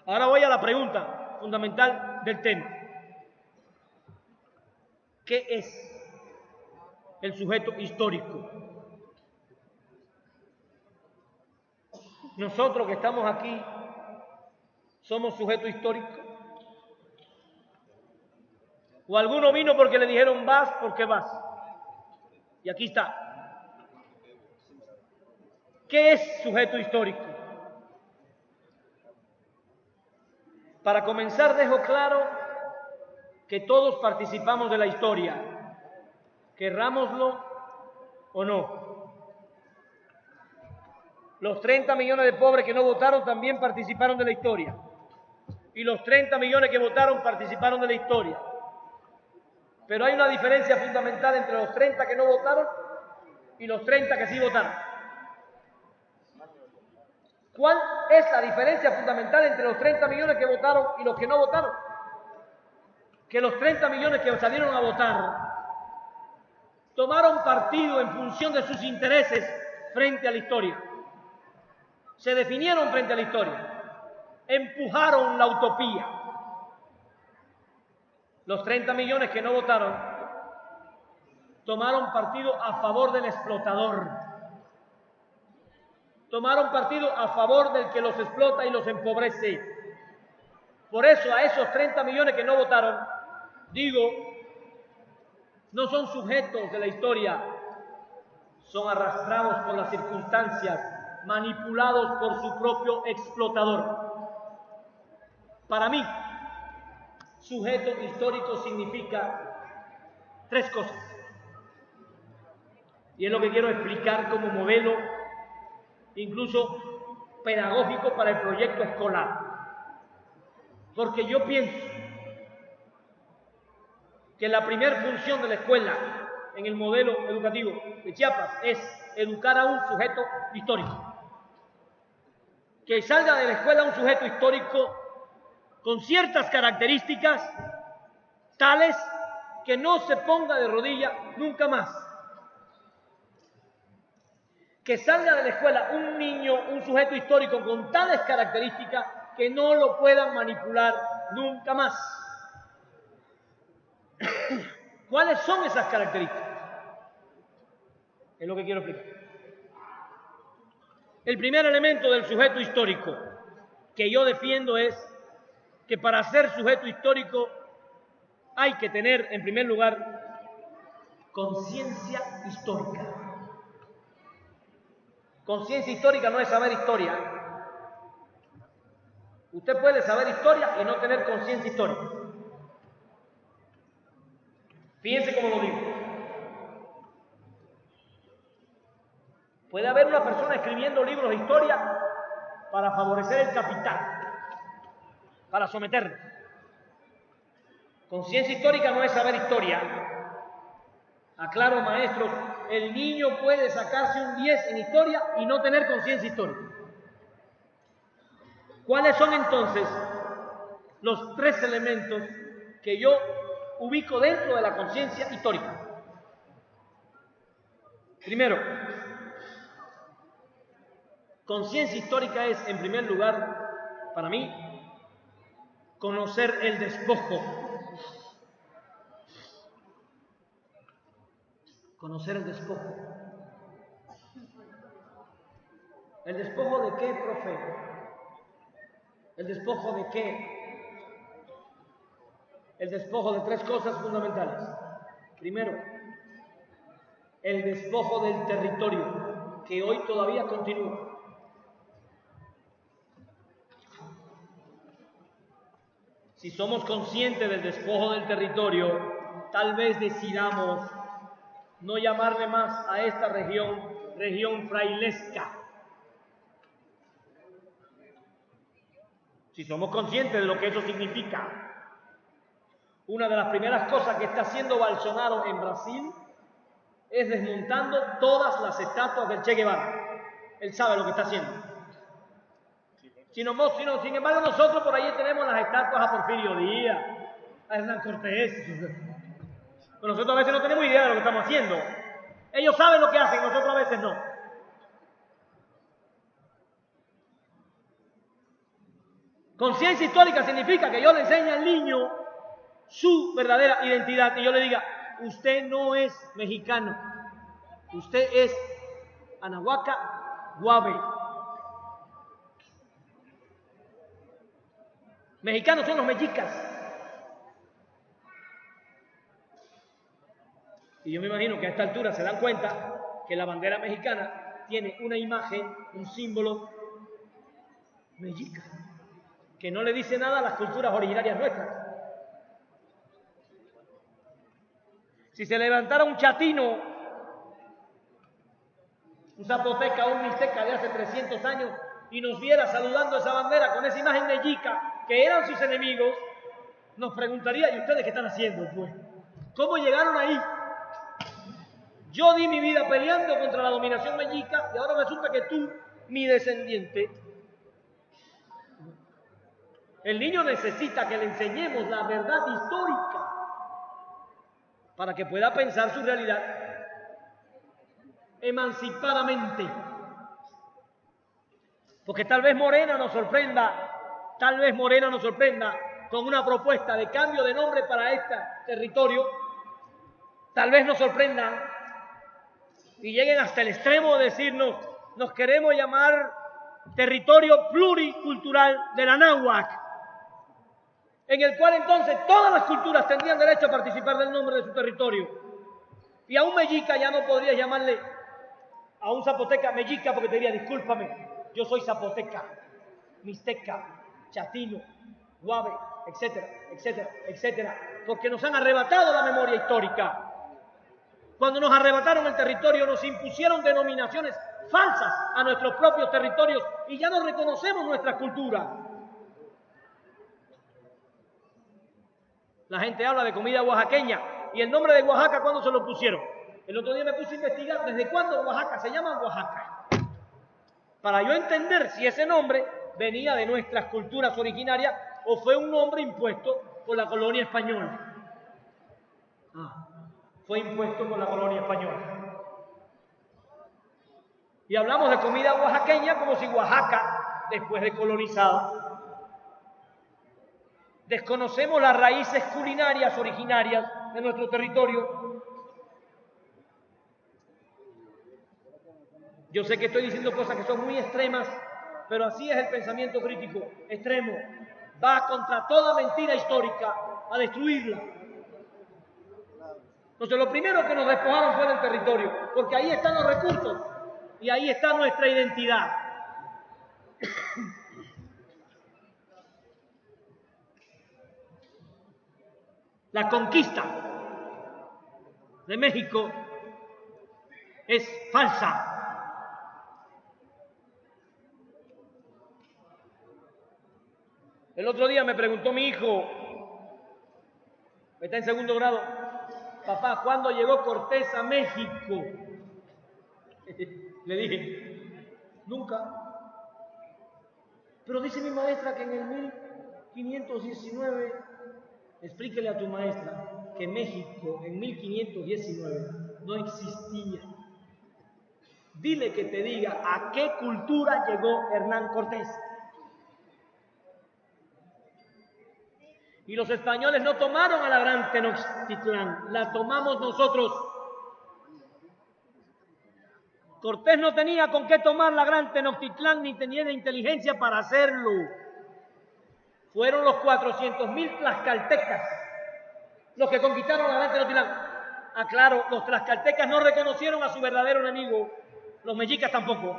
Ahora voy a la pregunta fundamental del tema. ¿Qué es el sujeto histórico? Nosotros que estamos aquí, ¿somos sujeto histórico? ¿O alguno vino porque le dijeron vas, porque vas? Y aquí está. ¿Qué es sujeto histórico? Para comenzar, dejo claro que todos participamos de la historia, querrámoslo o no. Los 30 millones de pobres que no votaron también participaron de la historia. Y los 30 millones que votaron participaron de la historia. Pero hay una diferencia fundamental entre los 30 que no votaron y los 30 que sí votaron. ¿Cuál es la diferencia fundamental entre los 30 millones que votaron y los que no votaron? Que los 30 millones que salieron a votar tomaron partido en función de sus intereses frente a la historia. Se definieron frente a la historia. Empujaron la utopía. Los 30 millones que no votaron tomaron partido a favor del explotador. Tomaron partido a favor del que los explota y los empobrece. Por eso a esos 30 millones que no votaron, digo, no son sujetos de la historia, son arrastrados por las circunstancias, manipulados por su propio explotador. Para mí, sujeto histórico significa tres cosas. Y es lo que quiero explicar como modelo, incluso pedagógico para el proyecto escolar. Porque yo pienso que la primera función de la escuela en el modelo educativo de Chiapas es educar a un sujeto histórico. Que salga de la escuela un sujeto histórico con ciertas características tales que no se ponga de rodillas nunca más. Que salga de la escuela un niño, un sujeto histórico con tales características que no lo puedan manipular nunca más. ¿Cuáles son esas características? Es lo que quiero explicar. El primer elemento del sujeto histórico que yo defiendo es que para ser sujeto histórico hay que tener, en primer lugar, conciencia histórica. Conciencia histórica no es saber historia. Usted puede saber historia y no tener conciencia histórica. Fíjense cómo lo digo. Puede haber una persona escribiendo libros de historia para favorecer el capital, para someterlo. Conciencia histórica no es saber historia. Aclaro, maestros, el niño puede sacarse un 10 en historia y no tener conciencia histórica. ¿Cuáles son entonces los 3 elementos que yo ubico dentro de la conciencia histórica? Primero, conciencia histórica es, en primer lugar, para mí, conocer el despojo. Conocer el despojo. ¿El despojo de qué, profe? ¿El despojo de qué? El despojo de 3 cosas fundamentales. Primero, el despojo del territorio, que hoy todavía continúa. Si somos conscientes del despojo del territorio, tal vez decidamos no llamarle más a esta región frailesca. Si somos conscientes de lo que eso significa. Una de las primeras cosas que está haciendo Bolsonaro en Brasil es desmontando todas las estatuas del Che Guevara. Él sabe lo que está haciendo. Sin embargo, nosotros por ahí tenemos las estatuas a Porfirio Díaz, a Hernán Cortés. Pero nosotros a veces no tenemos idea de lo que estamos haciendo. Ellos saben lo que hacen, nosotros a veces no. Conciencia histórica significa que yo le enseñe al niño su verdadera identidad y yo le diga, usted no es mexicano, usted es Anahuaca Guave. Mexicanos son los mexicas. Y yo me imagino que a esta altura se dan cuenta que la bandera mexicana tiene una imagen, un símbolo mexica, que no le dice nada a las culturas originarias nuestras. Si se levantara un chatino, un zapoteca o un mixteca de hace 300 años y nos viera saludando esa bandera con esa imagen mexica, que eran sus enemigos, nos preguntaría, ¿y ustedes qué están haciendo, pues? ¿Cómo llegaron ahí? Yo di mi vida peleando contra la dominación mexica y ahora resulta que tú, mi descendiente. El niño necesita que le enseñemos la verdad histórica para que pueda pensar su realidad emancipadamente. Porque tal vez Morena nos sorprenda con una propuesta de cambio de nombre para este territorio. Tal vez nos sorprendan y lleguen hasta el extremo de decirnos, nos queremos llamar territorio pluricultural de la náhuatl, en el cual entonces todas las culturas tendrían derecho a participar del nombre de su territorio. Y a un mexica ya no podrías llamarle, a un zapoteca mexica, porque te diría, discúlpame, yo soy zapoteca, mixteca, chatino, guave, etcétera, etcétera, etcétera, porque nos han arrebatado la memoria histórica. Cuando nos arrebataron el territorio, nos impusieron denominaciones falsas a nuestros propios territorios y ya no reconocemos nuestra cultura. La gente habla de comida oaxaqueña y el nombre de Oaxaca, ¿cuándo se lo pusieron? El otro día me puse a investigar desde cuándo Oaxaca se llama Oaxaca, para yo entender si ese nombre venía de nuestras culturas originarias o fue un nombre impuesto por la colonia española. Fue impuesto por la colonia española. Y hablamos de comida oaxaqueña como si Oaxaca, después de colonizada, desconocemos las raíces culinarias originarias de nuestro territorio. Yo sé que estoy diciendo cosas que son muy extremas, pero así es el pensamiento crítico, extremo. Va contra toda mentira histórica a destruirla. Entonces, lo primero que nos despojaron fue del territorio, porque ahí están los recursos y ahí está nuestra identidad. La conquista de México es falsa. El otro día me preguntó mi hijo, que está en segundo grado, papá, ¿cuándo llegó Cortés a México? Le dije, nunca. Pero dice mi maestra que en el 1519, explíquele a tu maestra que México en 1519 no existía. Dile que te diga a qué cultura llegó Hernán Cortés. Y los españoles no tomaron a la gran Tenochtitlán, la tomamos nosotros. Cortés no tenía con qué tomar la gran Tenochtitlán ni tenía la inteligencia para hacerlo. Fueron los 400,000 tlaxcaltecas los que conquistaron la gran Tenochtitlán. Claro, los tlaxcaltecas no reconocieron a su verdadero enemigo, los mexicas tampoco.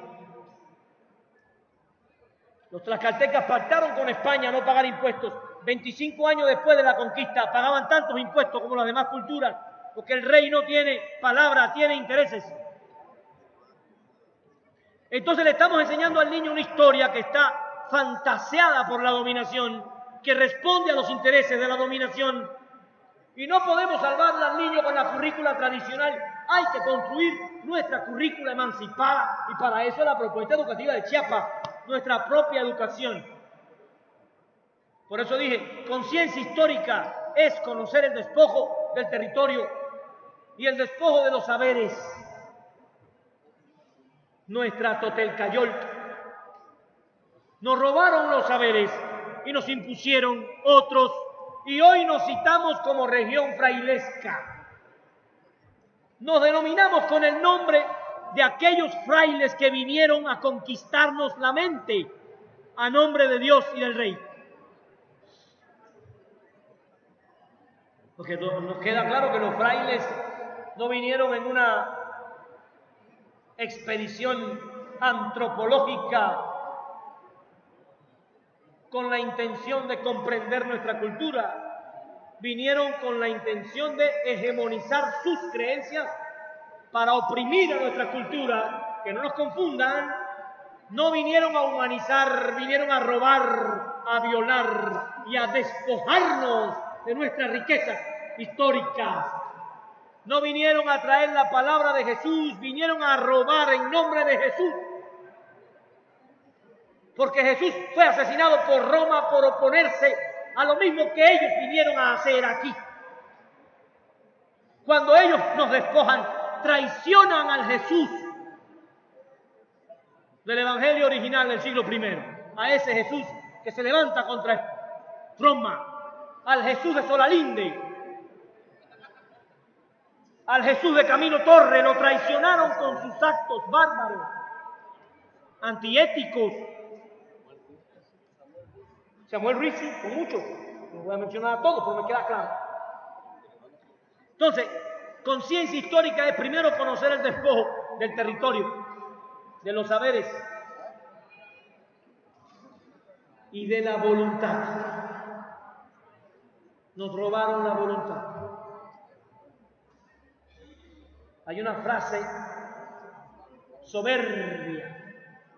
Los tlaxcaltecas pactaron con España no pagar impuestos. 25 años después de la conquista pagaban tantos impuestos como las demás culturas, porque el rey no tiene palabra, tiene intereses. Entonces le estamos enseñando al niño una historia que está fantaseada por la dominación, que responde a los intereses de la dominación. Y no podemos salvarla al niño con la currícula tradicional. Hay que construir nuestra currícula emancipada y para eso la propuesta educativa de Chiapas, nuestra propia educación. Por eso dije, conciencia histórica es conocer el despojo del territorio y el despojo de los saberes. Nuestra Totelcayolc. Nos robaron los saberes y nos impusieron otros y hoy nos citamos como región frailesca. Nos denominamos con el nombre de aquellos frailes que vinieron a conquistarnos la mente a nombre de Dios y del Rey. Porque nos queda claro que los frailes no vinieron en una expedición antropológica con la intención de comprender nuestra cultura, vinieron con la intención de hegemonizar sus creencias para oprimir a nuestra cultura. Que no nos confundan, no vinieron a humanizar, vinieron a robar, a violar y a despojarnos de nuestras riquezas históricas. No vinieron a traer la palabra de Jesús, vinieron a robar en nombre de Jesús. Porque Jesús fue asesinado por Roma por oponerse a lo mismo que ellos vinieron a hacer aquí. Cuando ellos nos despojan, traicionan al Jesús del Evangelio original del siglo I, a ese Jesús que se levanta contra Roma, al Jesús de Solalinde, al Jesús de Camilo Torre, lo traicionaron con sus actos bárbaros, antiéticos. Samuel Ruiz, con mucho, no voy a mencionar a todos, pero me queda claro. Entonces, conciencia histórica es primero conocer el despojo del territorio, de los saberes y de la voluntad. Nos robaron la voluntad. Hay una frase soberbia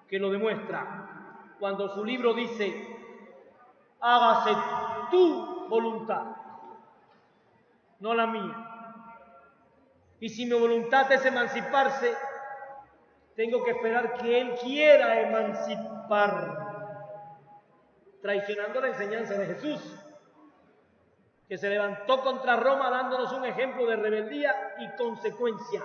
que lo demuestra cuando su libro dice: hágase tu voluntad, no la mía. Y si mi voluntad es emanciparse, tengo que esperar que Él quiera emancipar, traicionando la enseñanza de Jesús. que se levantó contra Roma dándonos un ejemplo de rebeldía y consecuencia.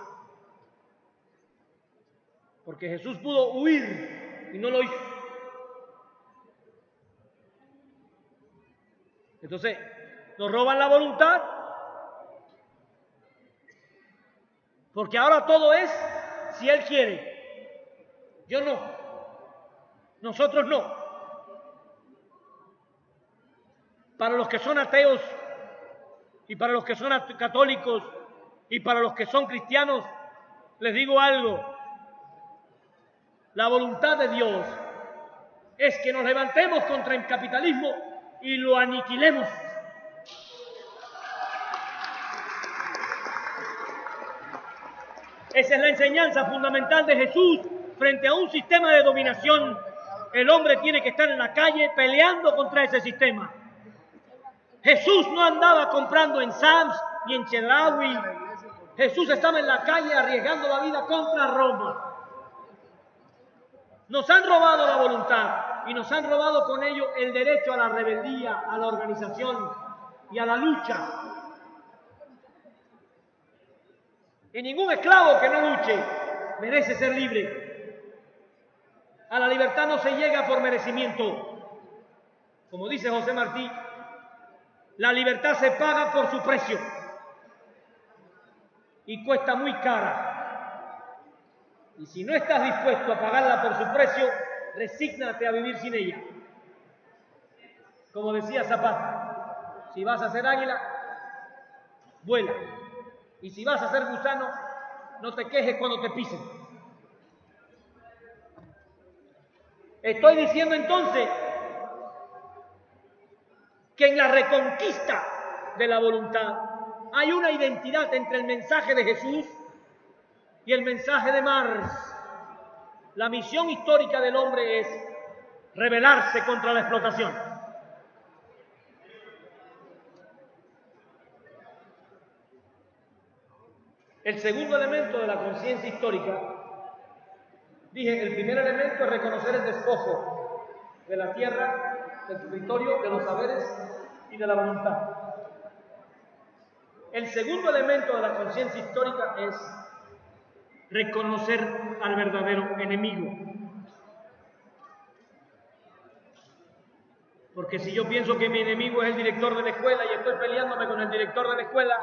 Porque Jesús pudo huir y no lo hizo. Entonces, nos roban la voluntad, porque ahora todo es si Él quiere. Yo no. Nosotros no. Para los que son ateos y para los que son católicos y para los que son cristianos, les digo algo. La voluntad de Dios es que nos levantemos contra el capitalismo y lo aniquilemos. Esa es la enseñanza fundamental de Jesús frente a un sistema de dominación. El hombre tiene que estar en la calle peleando contra ese sistema. Jesús no andaba comprando en Sams ni en Chedraui. Jesús estaba en la calle arriesgando la vida contra Roma. Nos han robado la voluntad y nos han robado con ello el derecho a la rebeldía, a la organización y a la lucha. Y ningún esclavo que no luche merece ser libre. A la libertad no se llega por merecimiento. Como dice José Martí, la libertad se paga por su precio y cuesta muy cara. Y si no estás dispuesto a pagarla por su precio, resígnate a vivir sin ella. Como decía Zapata, si vas a ser águila, vuela. Y si vas a ser gusano, no te quejes cuando te pisen. Estoy diciendo entonces que en la reconquista de la voluntad hay una identidad entre el mensaje de Jesús y el mensaje de Marx. La misión histórica del hombre es rebelarse contra la explotación. El segundo elemento de la conciencia histórica, dije, el primer elemento es reconocer el despojo de la tierra, del territorio, de los saberes y de la voluntad. El segundo elemento de la conciencia histórica es reconocer al verdadero enemigo. Porque si yo pienso que mi enemigo es el director de la escuela y estoy peleándome con el director de la escuela,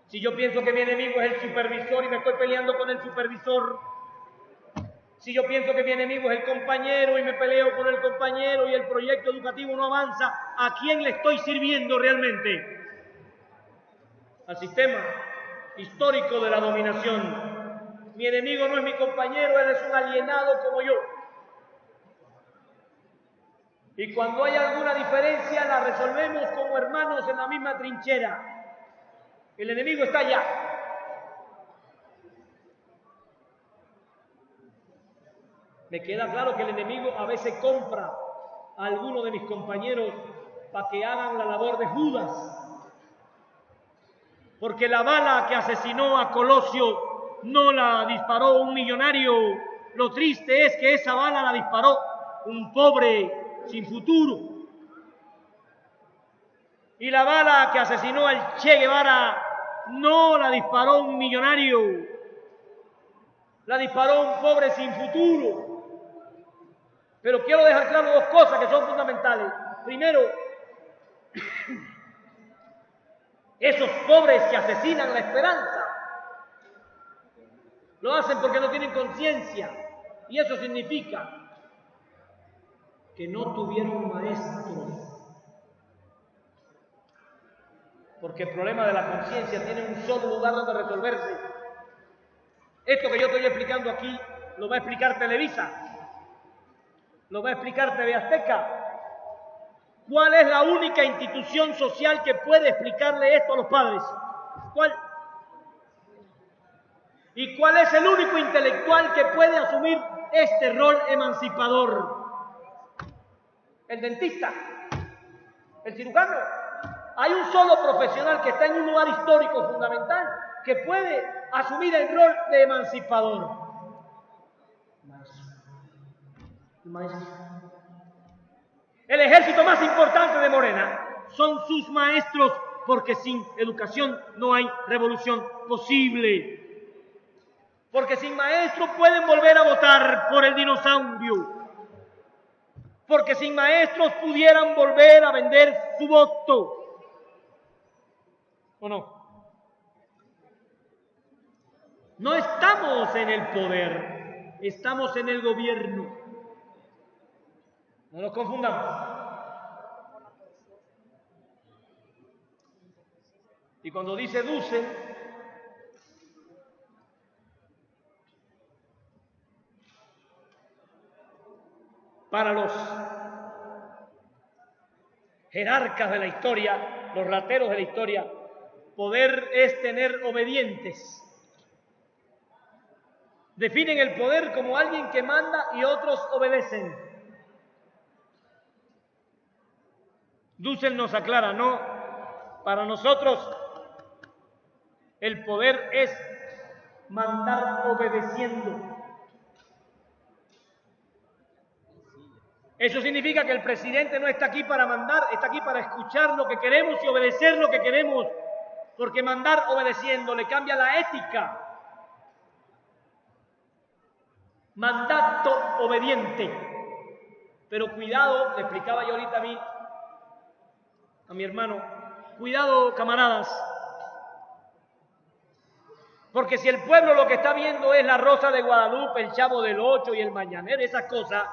si yo pienso que mi enemigo es el supervisor y me estoy peleando con el supervisor, si yo pienso que mi enemigo es el compañero y me peleo con el compañero y el proyecto educativo no avanza, ¿a quién le estoy sirviendo realmente? Al sistema histórico de la dominación. Mi enemigo no es mi compañero, él es un alienado como yo. Y cuando hay alguna diferencia la resolvemos como hermanos en la misma trinchera. El enemigo está allá. Me queda claro que el enemigo a veces compra a alguno de mis compañeros para que hagan la labor de Judas. Porque la bala que asesinó a Colosio no la disparó un millonario. Lo triste es que esa bala la disparó un pobre sin futuro. Y la bala que asesinó al Che Guevara no la disparó un millonario. La disparó un pobre sin futuro. Pero quiero dejar claro dos cosas que son fundamentales. Primero, esos pobres que asesinan la esperanza lo hacen porque no tienen conciencia. Y eso significa que no tuvieron maestros. Porque el problema de la conciencia tiene un solo lugar donde resolverse. Esto que yo estoy explicando aquí lo va a explicar Televisa, lo va a explicar TV Azteca. ¿Cuál es la única institución social que puede explicarle esto a los padres? ¿Cuál? ¿Y cuál es el único intelectual que puede asumir este rol emancipador? El dentista, el cirujano. Hay un solo profesional que está en un lugar histórico fundamental que puede asumir el rol de emancipador. El ejército más importante de Morena son sus maestros, porque sin educación no hay revolución posible. Porque sin maestros pueden volver a votar por el dinosaurio. Porque sin maestros pudieran volver a vender su voto. ¿O no? No estamos en el poder, estamos en el gobierno. No nos confundamos. Y cuando dice Dussel, para los jerarcas de la historia, los rateros de la historia, poder es tener obedientes. Definen el poder como alguien que manda y otros obedecen. Dussel nos aclara, no, para nosotros el poder es mandar obedeciendo. Eso significa que el presidente no está aquí para mandar, está aquí para escuchar lo que queremos y obedecer lo que queremos, porque mandar obedeciendo le cambia la ética. Mandato obediente. Pero cuidado, le explicaba yo ahorita a mi hermano, cuidado, camaradas, porque si el pueblo lo que está viendo es la Rosa de Guadalupe, el Chavo del Ocho y el Mañanero, esas cosas,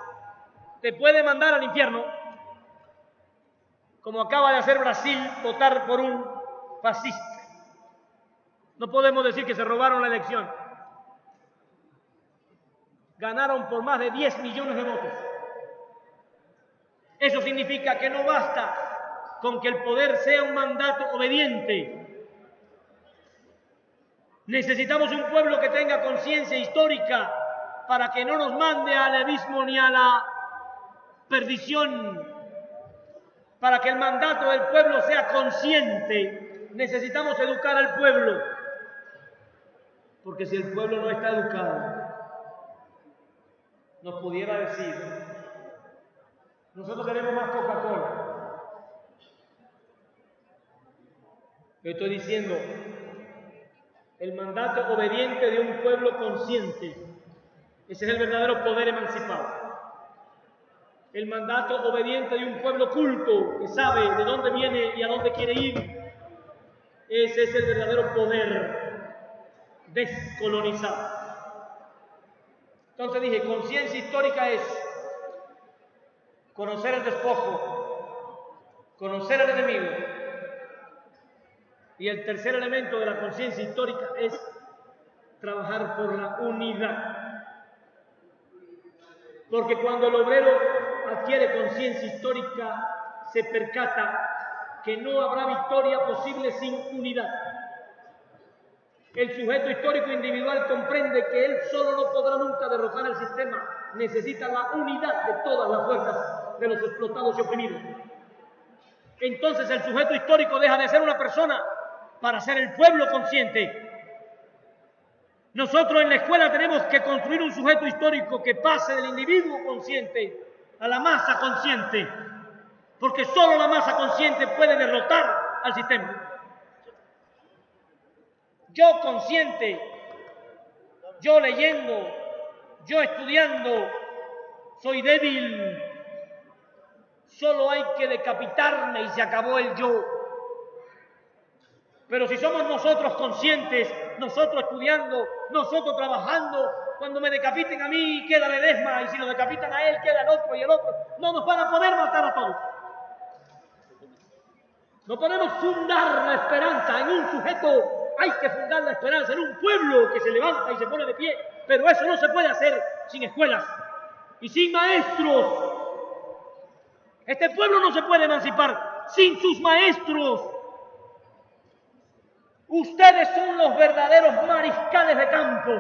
te puede mandar al infierno, como acaba de hacer Brasil, votar por un fascista. No podemos decir que se robaron la elección. Ganaron por más de 10 millones de votos. Eso significa que no basta con que el poder sea un mandato obediente. Necesitamos un pueblo que tenga conciencia histórica para que no nos mande al abismo ni a la perdición. Para que el mandato del pueblo sea consciente, necesitamos educar al pueblo. Porque si el pueblo no está educado, nos pudiera decir, nosotros queremos más Coca-Cola. Yo estoy diciendo, el mandato obediente de un pueblo consciente, ese es el verdadero poder emancipado. El mandato obediente de un pueblo culto, que sabe de dónde viene y a dónde quiere ir, ese es el verdadero poder descolonizado. Entonces dije, conciencia histórica es conocer el despojo, conocer al enemigo. Y el tercer elemento de la conciencia histórica es trabajar por la unidad. Porque cuando el obrero adquiere conciencia histórica, se percata que no habrá victoria posible sin unidad. El sujeto histórico individual comprende que él solo no podrá nunca derrotar el sistema, necesita la unidad de todas las fuerzas de los explotados y oprimidos. Entonces el sujeto histórico deja de ser una persona para ser el pueblo consciente. Nosotros en la escuela tenemos que construir un sujeto histórico que pase del individuo consciente a la masa consciente, porque solo la masa consciente puede derrotar al sistema. Yo consciente, yo leyendo, yo estudiando, soy débil. Solo hay que decapitarme y se acabó el yo. Pero si somos nosotros conscientes, nosotros estudiando, nosotros trabajando, cuando me decapiten a mí queda Ledesma, y si lo decapitan a él queda el otro y el otro, no nos van a poder matar a todos. No podemos fundar la esperanza en un sujeto. Hay que fundar la esperanza en un pueblo que se levanta y se pone de pie, pero eso no se puede hacer sin escuelas y sin maestros. Este pueblo no se puede emancipar sin sus maestros. Ustedes son los verdaderos mariscales de campo.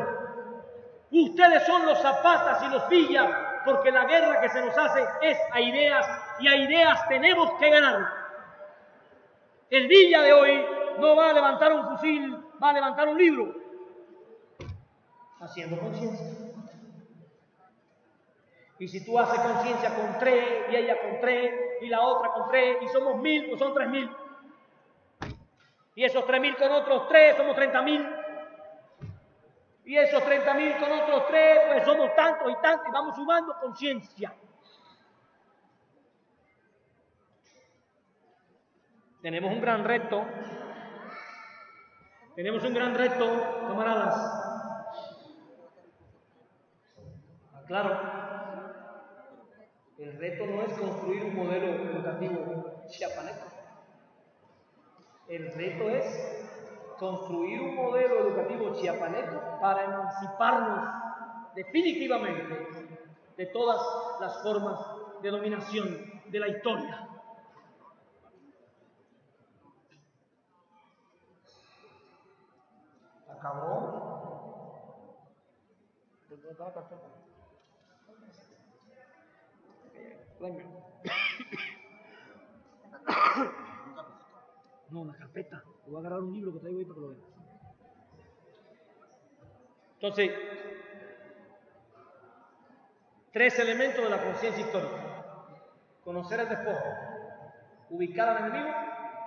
Ustedes son los Zapatas y los Villa, porque la guerra que se nos hace es a ideas, y a ideas tenemos que ganar. El Villa de hoy no va a levantar un fusil, va a levantar un libro, haciendo conciencia. Y si tú haces conciencia con 3, y ella con 3, y la otra con 3, y somos 1000, pues son 3000. Y esos 3000 con otros 3, somos 30.000. Y esos 30.000 con otros 3, pues somos tantos y tantos, y vamos sumando conciencia. Tenemos un gran reto. Tenemos un gran reto, camaradas. Claro, el reto no es construir un modelo educativo chiapaneco. El reto es construir un modelo educativo chiapaneco para emanciparnos definitivamente de todas las formas de dominación de la historia. ¿Acabó? ¿Dónde está la carpeta? No, la carpeta. Te voy a agarrar un libro que traigo ahí para que lo veas. Entonces, 3 elementos de la conciencia histórica: conocer el despojo, ubicar al enemigo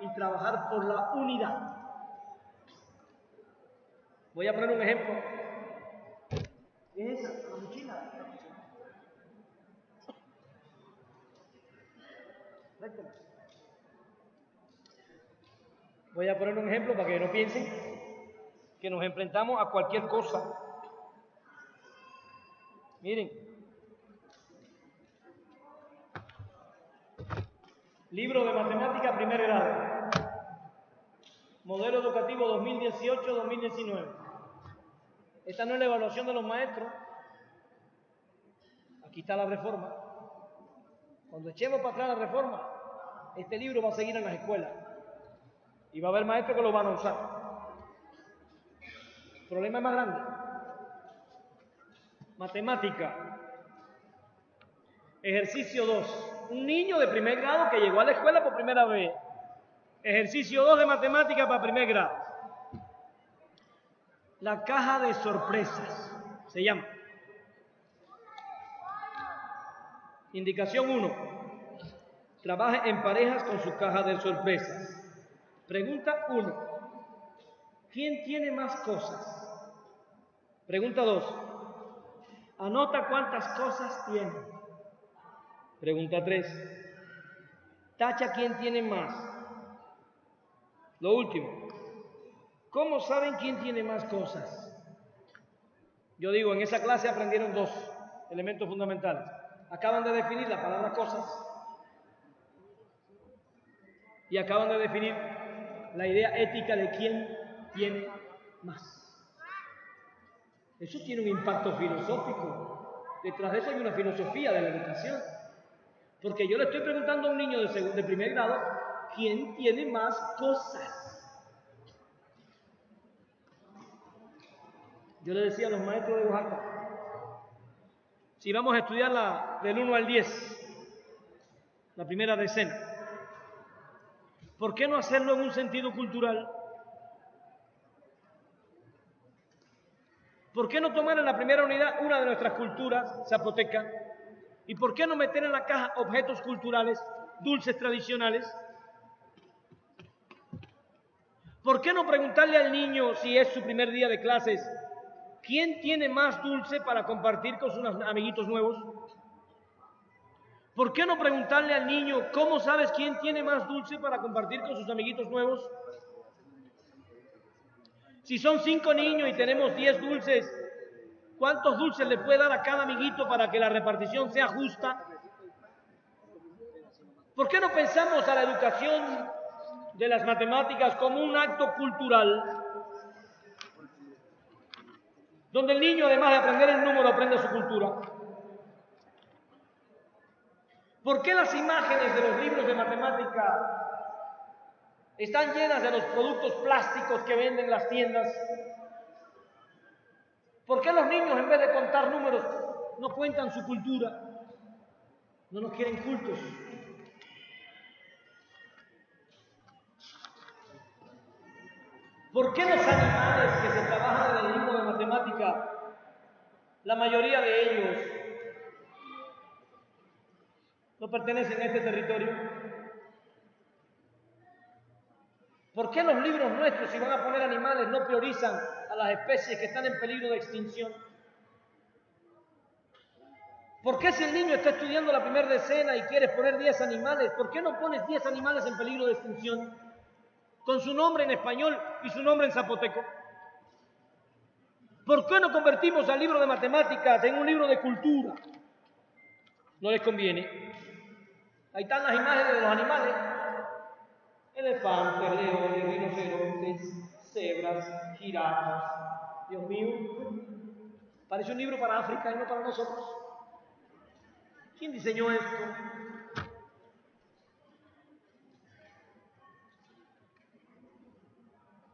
y trabajar por la unidad. Voy a poner un ejemplo. ¿Qué es esa? La mochila. Voy a poner un ejemplo para que no piensen que nos enfrentamos a cualquier cosa. Miren, libro de matemática primer grado, modelo educativo 2018-2019. Esta no es la evaluación de los maestros. Aquí está la reforma. Cuando echemos para atrás la reforma, este libro va a seguir en las escuelas y va a haber maestros que lo van a usar. El problema es más grande. Matemática. Ejercicio 2. Un niño de primer grado que llegó a la escuela por primera vez. Ejercicio 2 de matemática para primer grado. La caja de sorpresas se llama. Indicación 1. Trabaje en parejas con su caja de sorpresas. Pregunta 1. ¿Quién tiene más cosas? Pregunta 2. Anota cuántas cosas tiene. Pregunta 3. Tacha quién tiene más. Lo último. ¿Cómo saben quién tiene más cosas? Yo digo, en esa clase aprendieron 2 elementos fundamentales. Acaban de definir la palabra cosas y acaban de definir la idea ética de quién tiene más. Eso tiene un impacto filosófico. Detrás de eso hay una filosofía de la educación. Porque yo le estoy preguntando a un niño de primer grado, ¿quién tiene más cosas? Yo le decía a los maestros de Oaxaca, si vamos a estudiar del 1 al 10, la primera decena, ¿por qué no hacerlo en un sentido cultural? ¿Por qué no tomar en la primera unidad una de nuestras culturas zapoteca? ¿Y por qué no meter en la caja objetos culturales, dulces tradicionales? ¿Por qué no preguntarle al niño, si es su primer día de clases, quién tiene más dulce para compartir con sus amiguitos nuevos? ¿Por qué no preguntarle al niño, cómo sabes quién tiene más dulce para compartir con sus amiguitos nuevos? Si son 5 niños y tenemos 10 dulces, ¿cuántos dulces le puede dar a cada amiguito para que la repartición sea justa? ¿Por qué no pensamos a la educación de las matemáticas como un acto cultural, donde el niño, además de aprender el número, aprende su cultura? ¿Por qué las imágenes de los libros de matemática están llenas de los productos plásticos que venden las tiendas? ¿Por qué los niños, en vez de contar números, no cuentan su cultura? No nos quieren cultos. ¿Por qué los animales que se trabajan en el libro de matemática, la mayoría de ellos no pertenecen a este territorio. ¿Por qué los libros nuestros, si van a poner animales, no priorizan a las especies que están en peligro de extinción? ¿Por qué si el niño está estudiando la primera decena y quieres poner 10 animales, por qué no pones 10 animales en peligro de extinción? Con su nombre en español y su nombre en zapoteco. ¿Por qué no convertimos al libro de matemáticas en un libro de cultura? No les conviene. Ahí están las imágenes de los animales. Elefantes, leones, rinocerontes, cebras, jirafas. Dios mío, parece un libro para África y no para nosotros. ¿Quién diseñó esto?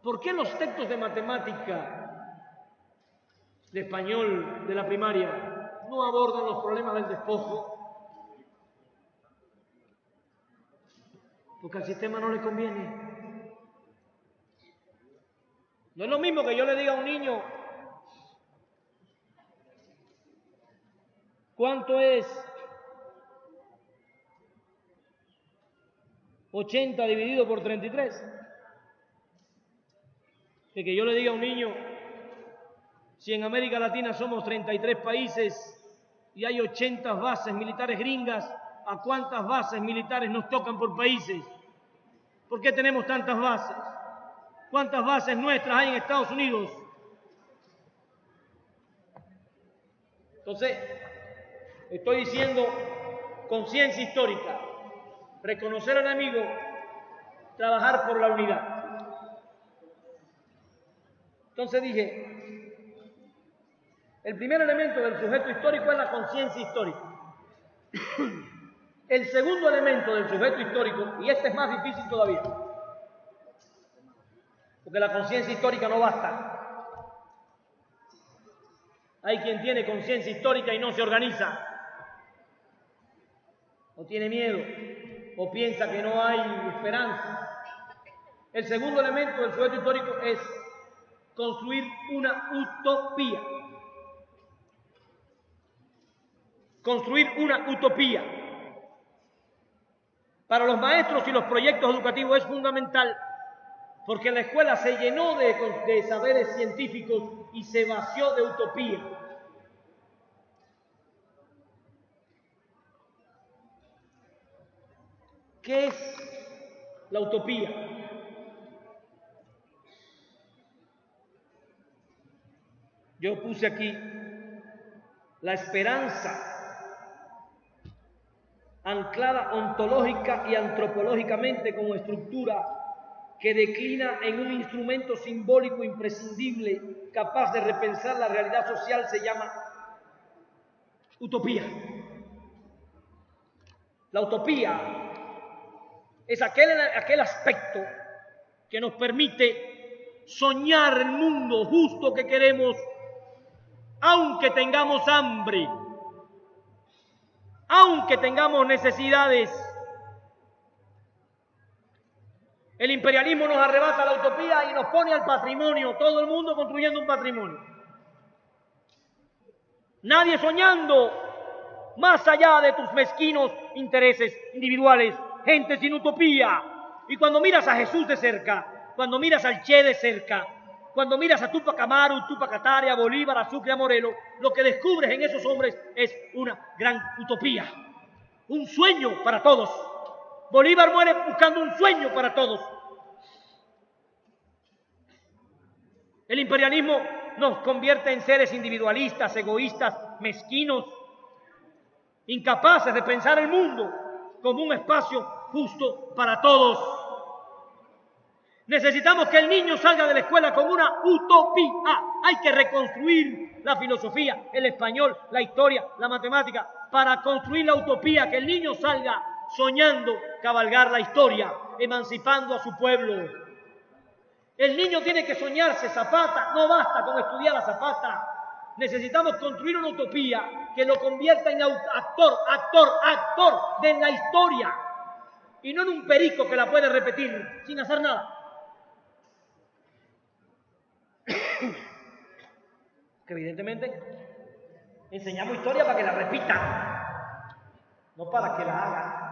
¿Por qué los textos de matemática, de español, de la primaria, no abordan los problemas del despojo? Porque al sistema no le conviene. No es lo mismo que yo le diga a un niño cuánto es 80 dividido por 33. Que yo le diga a un niño, si en América Latina somos 33 países y hay 80 bases militares gringas, ¿a cuántas bases militares nos tocan por países? ¿Por qué tenemos tantas bases? ¿Cuántas bases nuestras hay en Estados Unidos? Entonces, estoy diciendo conciencia histórica, reconocer al enemigo, trabajar por la unidad. Entonces dije, el primer elemento del sujeto histórico es la conciencia histórica. El segundo elemento del sujeto histórico, y este es más difícil todavía, porque la conciencia histórica no basta. Hay quien tiene conciencia histórica y no se organiza, o tiene miedo, o piensa que no hay esperanza. El segundo elemento del sujeto histórico es construir una utopía. Construir una utopía. Para los maestros y los proyectos educativos es fundamental, porque la escuela se llenó de saberes científicos y se vació de utopía. ¿Qué es la utopía? Yo puse aquí la esperanza anclada ontológica y antropológicamente como estructura que declina en un instrumento simbólico imprescindible capaz de repensar la realidad social, se llama utopía. La utopía es aquel aspecto que nos permite soñar el mundo justo que queremos, aunque tengamos hambre, aunque tengamos necesidades. El imperialismo nos arrebata la utopía y nos pone al patrimonio, todo el mundo construyendo un patrimonio. Nadie soñando más allá de tus mezquinos intereses individuales, gente sin utopía. Y cuando miras a Jesús de cerca, cuando miras al Che de cerca, cuando miras a Tupac Amaru, Tupac Katari, a Bolívar, a Sucre, a Morelos, lo que descubres en esos hombres es una gran utopía, un sueño para todos. Bolívar muere buscando un sueño para todos. El imperialismo nos convierte en seres individualistas, egoístas, mezquinos, incapaces de pensar el mundo como un espacio justo para todos. Necesitamos que el niño salga de la escuela con una utopía. Hay que reconstruir la filosofía, el español, la historia, la matemática, para construir la utopía, que el niño salga soñando cabalgar la historia, emancipando a su pueblo. El niño tiene que soñarse Zapata, no basta con estudiar a Zapata. Necesitamos construir una utopía que lo convierta en actor de la historia, y no en un perico que la puede repetir sin hacer nada. Que evidentemente enseñamos historia para que la repitan. no para que la haga.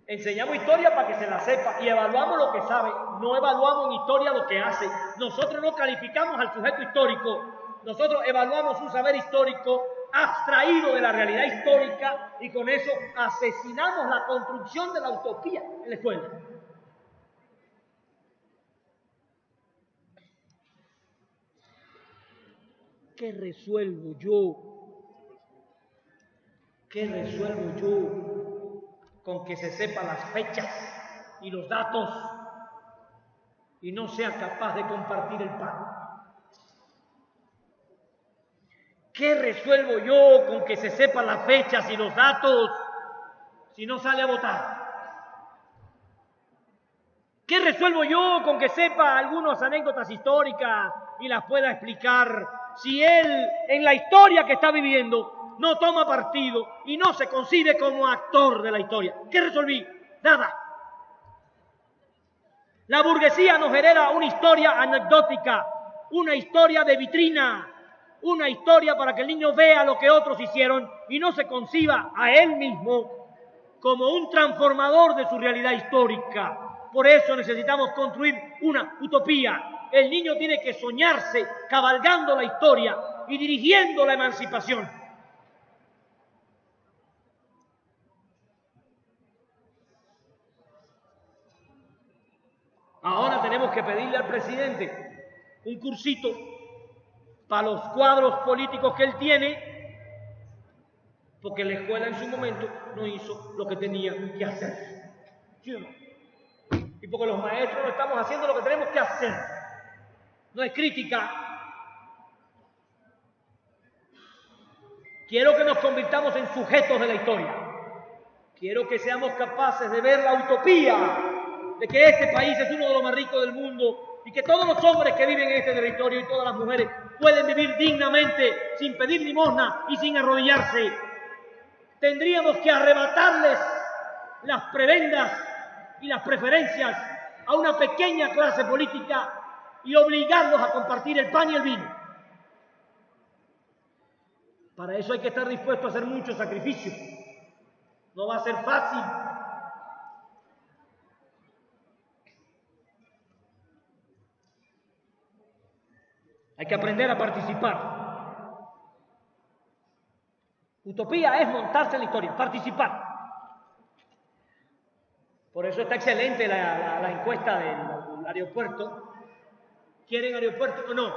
Enseñamos historia para que se la sepa y evaluamos lo que sabe, no evaluamos en historia lo que hace. Nosotros no calificamos al sujeto histórico, nosotros evaluamos un saber histórico abstraído de la realidad histórica y con eso asesinamos la construcción de la utopía en la escuela. ¿Qué resuelvo yo? ¿Qué resuelvo yo con que se sepan las fechas y los datos y no sea capaz de compartir el pan? ¿Qué resuelvo yo con que se sepan las fechas y los datos si no sale a votar? ¿Qué resuelvo yo con que sepa algunas anécdotas históricas y las pueda explicar si él en la historia que está viviendo no toma partido y no se concibe como actor de la historia? ¿Qué resolví? Nada. La burguesía nos hereda una historia anecdótica, una historia de vitrina, una historia para que el niño vea lo que otros hicieron y no se conciba a él mismo como un transformador de su realidad histórica. Por eso necesitamos construir una utopía. El niño tiene que soñarse cabalgando la historia y dirigiendo la emancipación. Ahora tenemos que pedirle al presidente un cursito para los cuadros políticos que él tiene, porque la escuela en su momento no hizo lo que tenía que hacer. ¿Sí o no? Y porque los maestros no estamos haciendo lo que tenemos que hacer. No es crítica. Quiero que nos convirtamos en sujetos de la historia. Quiero que seamos capaces de ver la utopía de que este país es uno de los más ricos del mundo y que todos los hombres que viven en este territorio y todas las mujeres pueden vivir dignamente, sin pedir limosna y sin arrodillarse. Tendríamos que arrebatarles las prebendas y las preferencias a una pequeña clase política y obligarlos a compartir el pan y el vino. Para eso hay que estar dispuesto a hacer muchos sacrificios. No va a ser fácil. Hay que aprender a participar. Utopía es montarse en la historia, participar. Por eso está excelente la encuesta del aeropuerto. ¿Quieren aeropuerto o no?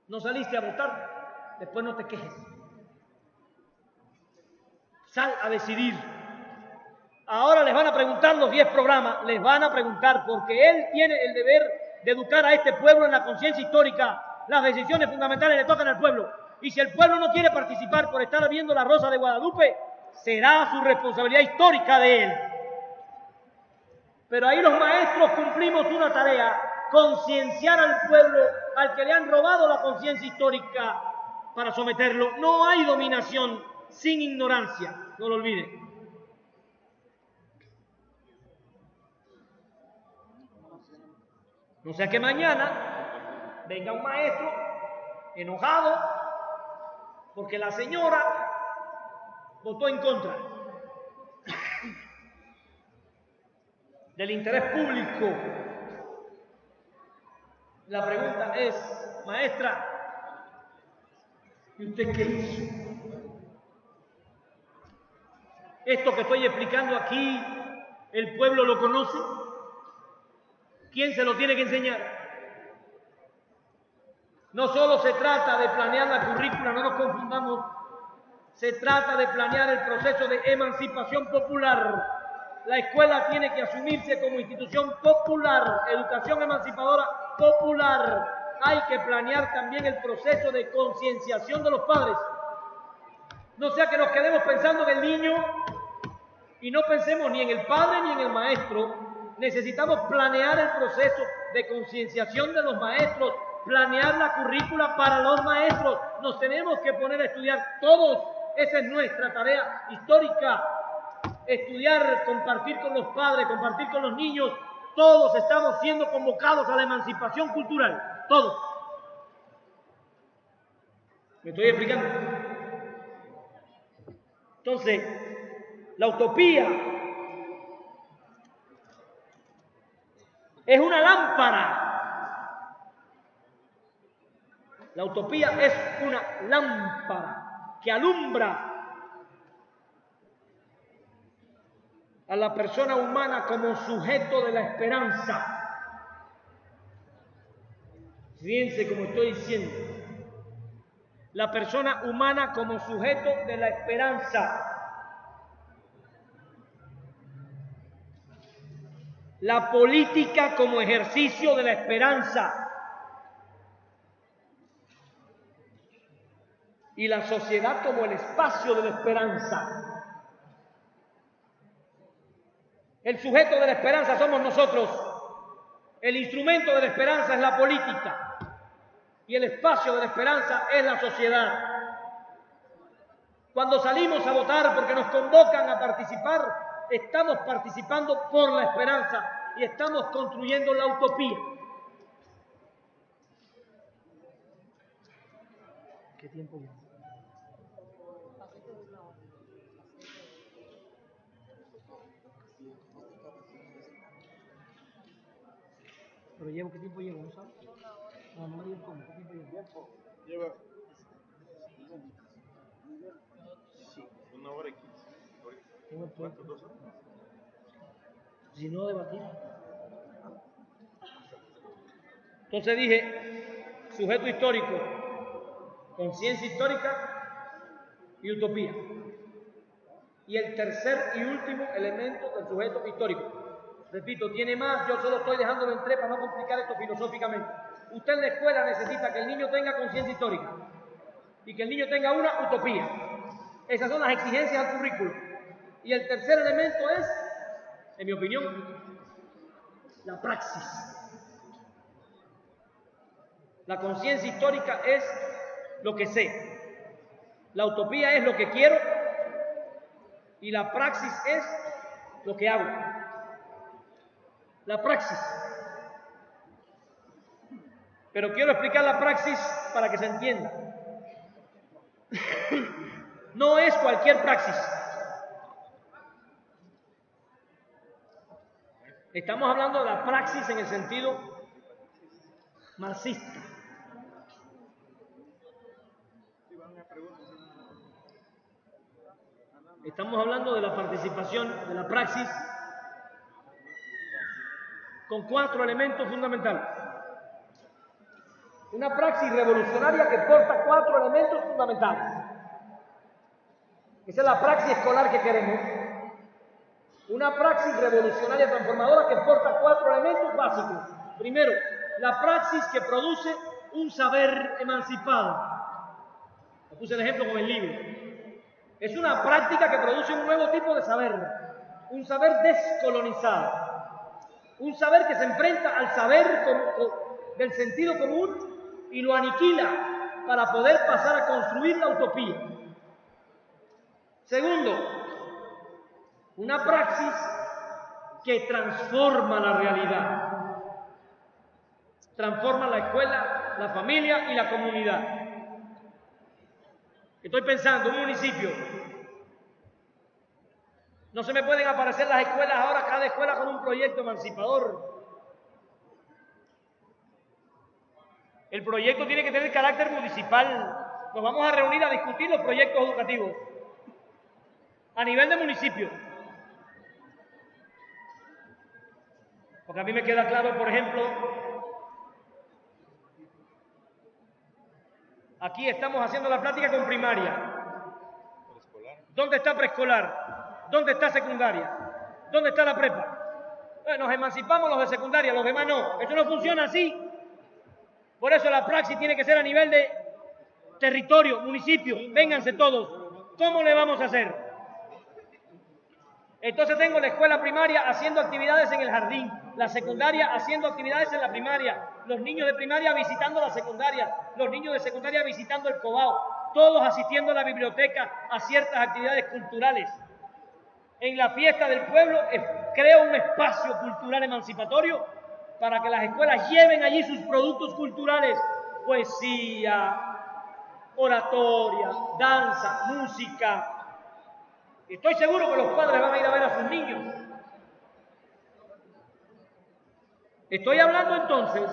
¿No saliste a votar? Después no te quejes. Sal a decidir. Ahora les van a preguntar los 10 programas, les van a preguntar, porque él tiene el deber de educar a este pueblo en la conciencia histórica. Las decisiones fundamentales le tocan al pueblo. Y si el pueblo no quiere participar por estar viendo la Rosa de Guadalupe, será su responsabilidad histórica de él. Pero ahí los maestros cumplimos una tarea: concienciar al pueblo al que le han robado la conciencia histórica para someterlo. No hay dominación sin ignorancia, no lo olviden. No sea que mañana venga un maestro enojado porque la señora votó en contra del interés público. La pregunta es: maestra, ¿y usted qué hizo? Esto que estoy explicando aquí, ¿el pueblo lo conoce? ¿Quién se lo tiene que enseñar? No solo se trata de planear la currícula, no nos confundamos, se trata de planear el proceso de emancipación popular. La escuela tiene que asumirse como institución popular, educación emancipadora popular. Hay que planear también el proceso de concienciación de los padres. No sea que nos quedemos pensando en el niño y no pensemos ni en el padre ni en el maestro. Necesitamos planear el proceso de concienciación de los maestros, planear la currícula para los maestros. Nos tenemos que poner a estudiar todos. Esa es nuestra tarea histórica. Estudiar, compartir con los padres, compartir con los niños. Todos estamos siendo convocados a la emancipación cultural. Todos. ¿Me estoy explicando? Entonces, la utopía es una lámpara. La utopía es una lámpara que alumbra a la persona humana como sujeto de la esperanza. Fíjense como estoy diciendo. La persona humana como sujeto de la esperanza. La política como ejercicio de la esperanza. Y la sociedad como el espacio de la esperanza. El sujeto de la esperanza somos nosotros. El instrumento de la esperanza es la política. Y el espacio de la esperanza es la sociedad. Cuando salimos a votar porque nos convocan a participar, estamos participando por la esperanza y estamos construyendo la utopía. ¿Qué tiempo ya? Pero llevo, ¿qué tiempo llevo? ¿No sabes? No, no me digas cómo. ¿Qué tiempo llevo? Lleva 1 hora y 15. ¿Cuánto? 2 horas? Si no debatir. Entonces dije, sujeto histórico, conciencia histórica y utopía. Y el tercer y último elemento del sujeto histórico. Repito, tiene más, yo solo estoy dejándolo en 3 para no complicar esto filosóficamente. Usted en la escuela necesita que el niño tenga conciencia histórica y que el niño tenga una utopía. Esas son las exigencias al currículo. Y el tercer elemento es, en mi opinión, la praxis. La conciencia histórica es lo que sé. La utopía es lo que quiero y la praxis es lo que hago. La praxis. Pero quiero explicar la praxis para que se entienda. No es cualquier praxis. Estamos hablando de la praxis en el sentido marxista. Estamos hablando de la participación de la praxis con 4 elementos fundamentales. Una praxis revolucionaria que porta 4 elementos fundamentales. Esa es la praxis escolar que queremos. Una praxis revolucionaria transformadora que porta 4 elementos básicos. Primero, la praxis que produce un saber emancipado. Le puse el ejemplo con el libro. Es una práctica que produce un nuevo tipo de saber. Un saber descolonizado. Un saber que se enfrenta al saber del sentido común y lo aniquila para poder pasar a construir la utopía. Segundo, una praxis que transforma la realidad. Transforma la escuela, la familia y la comunidad. Estoy pensando, un municipio. No se me pueden aparecer las escuelas ahora, cada escuela con un proyecto emancipador. El proyecto tiene que tener carácter municipal. Nos vamos a reunir a discutir los proyectos educativos a nivel de municipio. Porque a mí me queda claro, por ejemplo, aquí estamos haciendo la plática con primaria. ¿Dónde está preescolar? ¿Dónde está secundaria? ¿Dónde está la prepa? Nos emancipamos los de secundaria, los demás no. Eso no funciona así. Por eso la praxis tiene que ser a nivel de territorio, municipio. Vénganse todos. ¿Cómo le vamos a hacer? Entonces tengo la escuela primaria haciendo actividades en el jardín, la secundaria haciendo actividades en la primaria, los niños de primaria visitando la secundaria, los niños de secundaria visitando el Cobao, todos asistiendo a la biblioteca a ciertas actividades culturales. En la fiesta del pueblo creo un espacio cultural emancipatorio para que las escuelas lleven allí sus productos culturales, poesía, oratoria, danza, música, Estoy seguro que los padres van a ir a ver a sus niños. Estoy hablando entonces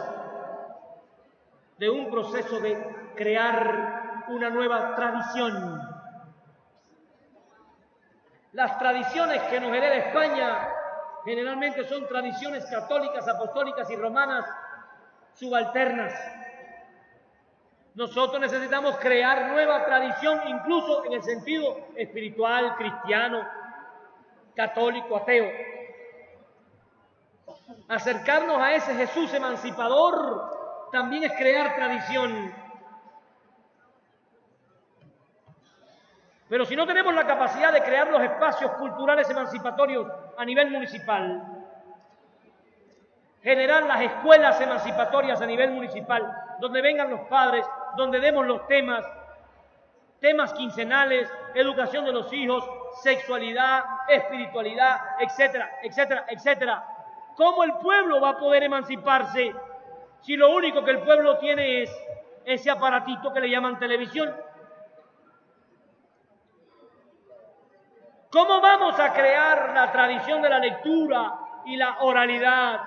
de un proceso de crear una nueva tradición. Las tradiciones que nos hereda España generalmente son tradiciones católicas, apostólicas y romanas subalternas. Nosotros necesitamos crear nueva tradición, incluso en el sentido espiritual, cristiano, católico, ateo. Acercarnos a ese Jesús emancipador también es crear tradición. Pero si no tenemos la capacidad de crear los espacios culturales emancipatorios a nivel municipal, generar las escuelas emancipatorias a nivel municipal, donde vengan los padres, donde demos los temas quincenales, educación de los hijos, sexualidad, espiritualidad, etcétera, etcétera, etcétera. ¿Cómo el pueblo va a poder emanciparse si lo único que el pueblo tiene es ese aparatito que le llaman televisión? ¿Cómo vamos a crear la tradición de la lectura y la oralidad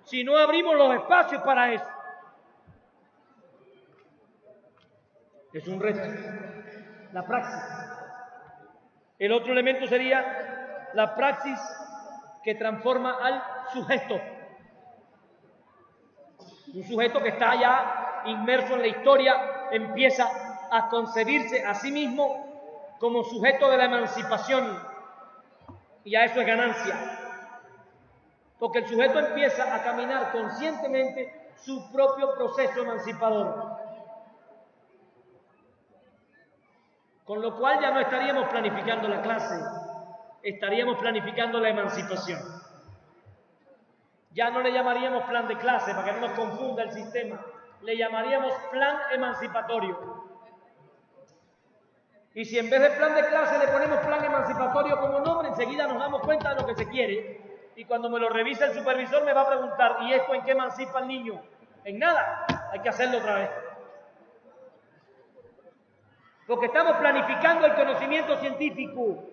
si no abrimos los espacios para eso? Es un reto. La praxis. El otro elemento sería la praxis que transforma al sujeto. Un sujeto que está ya inmerso en la historia empieza a concebirse a sí mismo como sujeto de la emancipación, y ya eso es ganancia, porque el sujeto empieza a caminar conscientemente su propio proceso emancipador, con lo cual ya no estaríamos planificando la clase, estaríamos planificando la emancipación. Ya no le llamaríamos plan de clase para que no nos confunda el sistema, le llamaríamos plan emancipatorio. Y si en vez de plan de clase le ponemos plan emancipatorio como nombre, enseguida nos damos cuenta de lo que se quiere. Y cuando me lo revisa el supervisor me va a preguntar, ¿y esto en qué emancipa al niño? En nada, hay que hacerlo otra vez. Porque estamos planificando el conocimiento científico.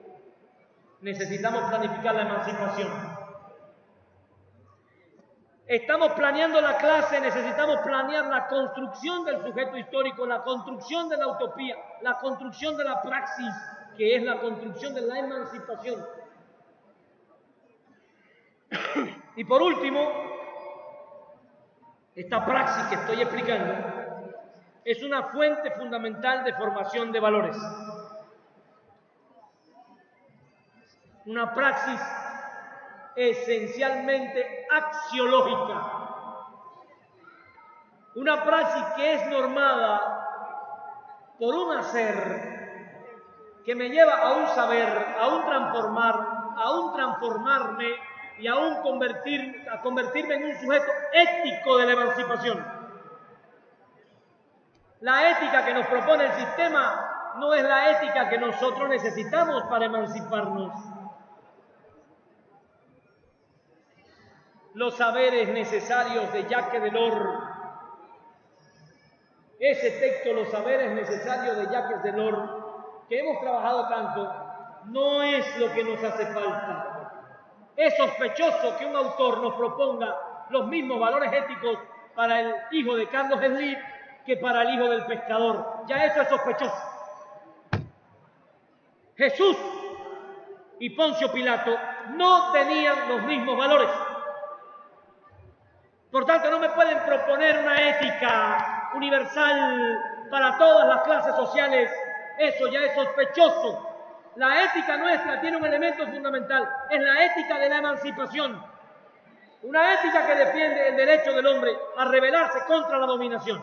Necesitamos planificar la emancipación. Estamos planeando la clase, necesitamos planear la construcción del sujeto histórico, la construcción de la utopía, la construcción de la praxis, que es la construcción de la emancipación. Y por último, esta praxis que estoy explicando es una fuente fundamental de formación de valores. Una praxis esencialmente axiológica. Una praxis que es normada por un hacer que me lleva a un saber, a un transformar, a un transformarme y a convertirme en un sujeto ético de la emancipación. La ética que nos propone el sistema no es la ética que nosotros necesitamos para emanciparnos. Los saberes necesarios de Jacques Delors. Ese texto, Los saberes necesarios de Jacques Delors, que hemos trabajado tanto, no es lo que nos hace falta. Es sospechoso que un autor nos proponga los mismos valores éticos para el hijo de Carlos Slim que para el hijo del pescador. Ya eso es sospechoso. Jesús y Poncio Pilato no tenían los mismos valores. Por tanto, no me pueden proponer una ética universal para todas las clases sociales. Eso ya es sospechoso. La ética nuestra tiene un elemento fundamental. Es la ética de la emancipación. Una ética que defiende el derecho del hombre a rebelarse contra la dominación.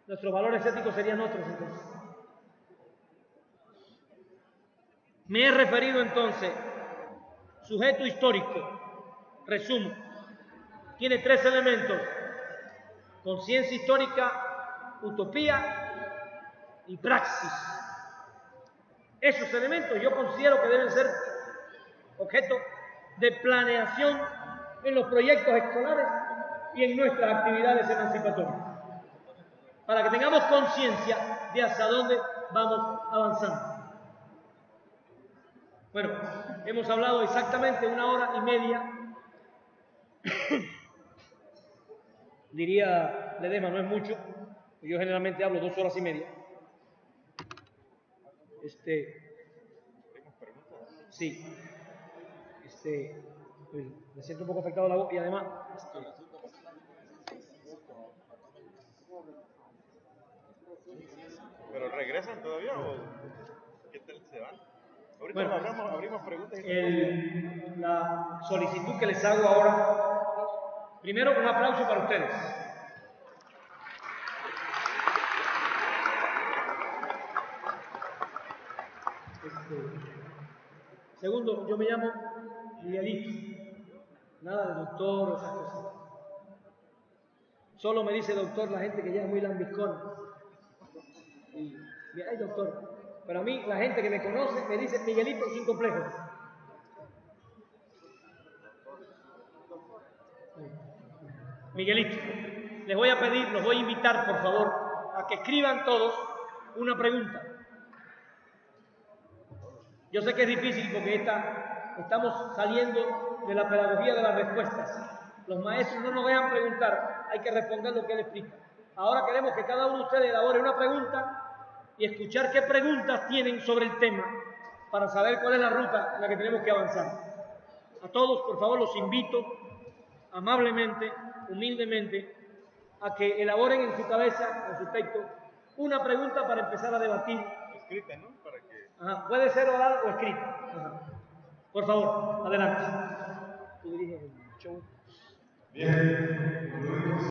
Nuestros valores éticos serían otros entonces. Me he referido entonces, sujeto histórico. Resumo. Tiene tres elementos: conciencia histórica, utopía y praxis. Esos elementos yo considero que deben ser objeto de planeación en los proyectos escolares y en nuestras actividades emancipatorias, para que tengamos conciencia de hacia dónde vamos avanzando. Bueno, hemos hablado exactamente 1 hora y media. Diría Ledesma, no es mucho. Yo generalmente hablo 2 horas y media. Sí. Me siento un poco afectado la voz y además. ¿Pero regresan todavía o qué tal se van? Ahorita Bueno, abrimos preguntas. La solicitud que les hago ahora, primero un aplauso para ustedes. Segundo, yo me llamo Miguelito, nada de doctor o esas cosas. Solo me dice doctor la gente que ya es muy lambiscona. Y, ay doctor, pero a mí la gente que me conoce me dice Miguelito sin complejo. Miguelito, les voy a pedir, los voy a invitar por favor a que escriban todos una pregunta. Yo sé que es difícil porque estamos saliendo de la pedagogía de las respuestas. Los maestros no nos dejan preguntar, hay que responder lo que él explica. Ahora queremos que cada uno de ustedes elabore una pregunta y escuchar qué preguntas tienen sobre el tema para saber cuál es la ruta en la que tenemos que avanzar. A todos, por favor, los invito amablemente, humildemente, a que elaboren en su cabeza, en su texto, una pregunta para empezar a debatir. Escrita, ¿no? Para que... Ajá, puede ser oral o escrita. Ajá. Por favor, adelante. Tú diriges el show. Bien.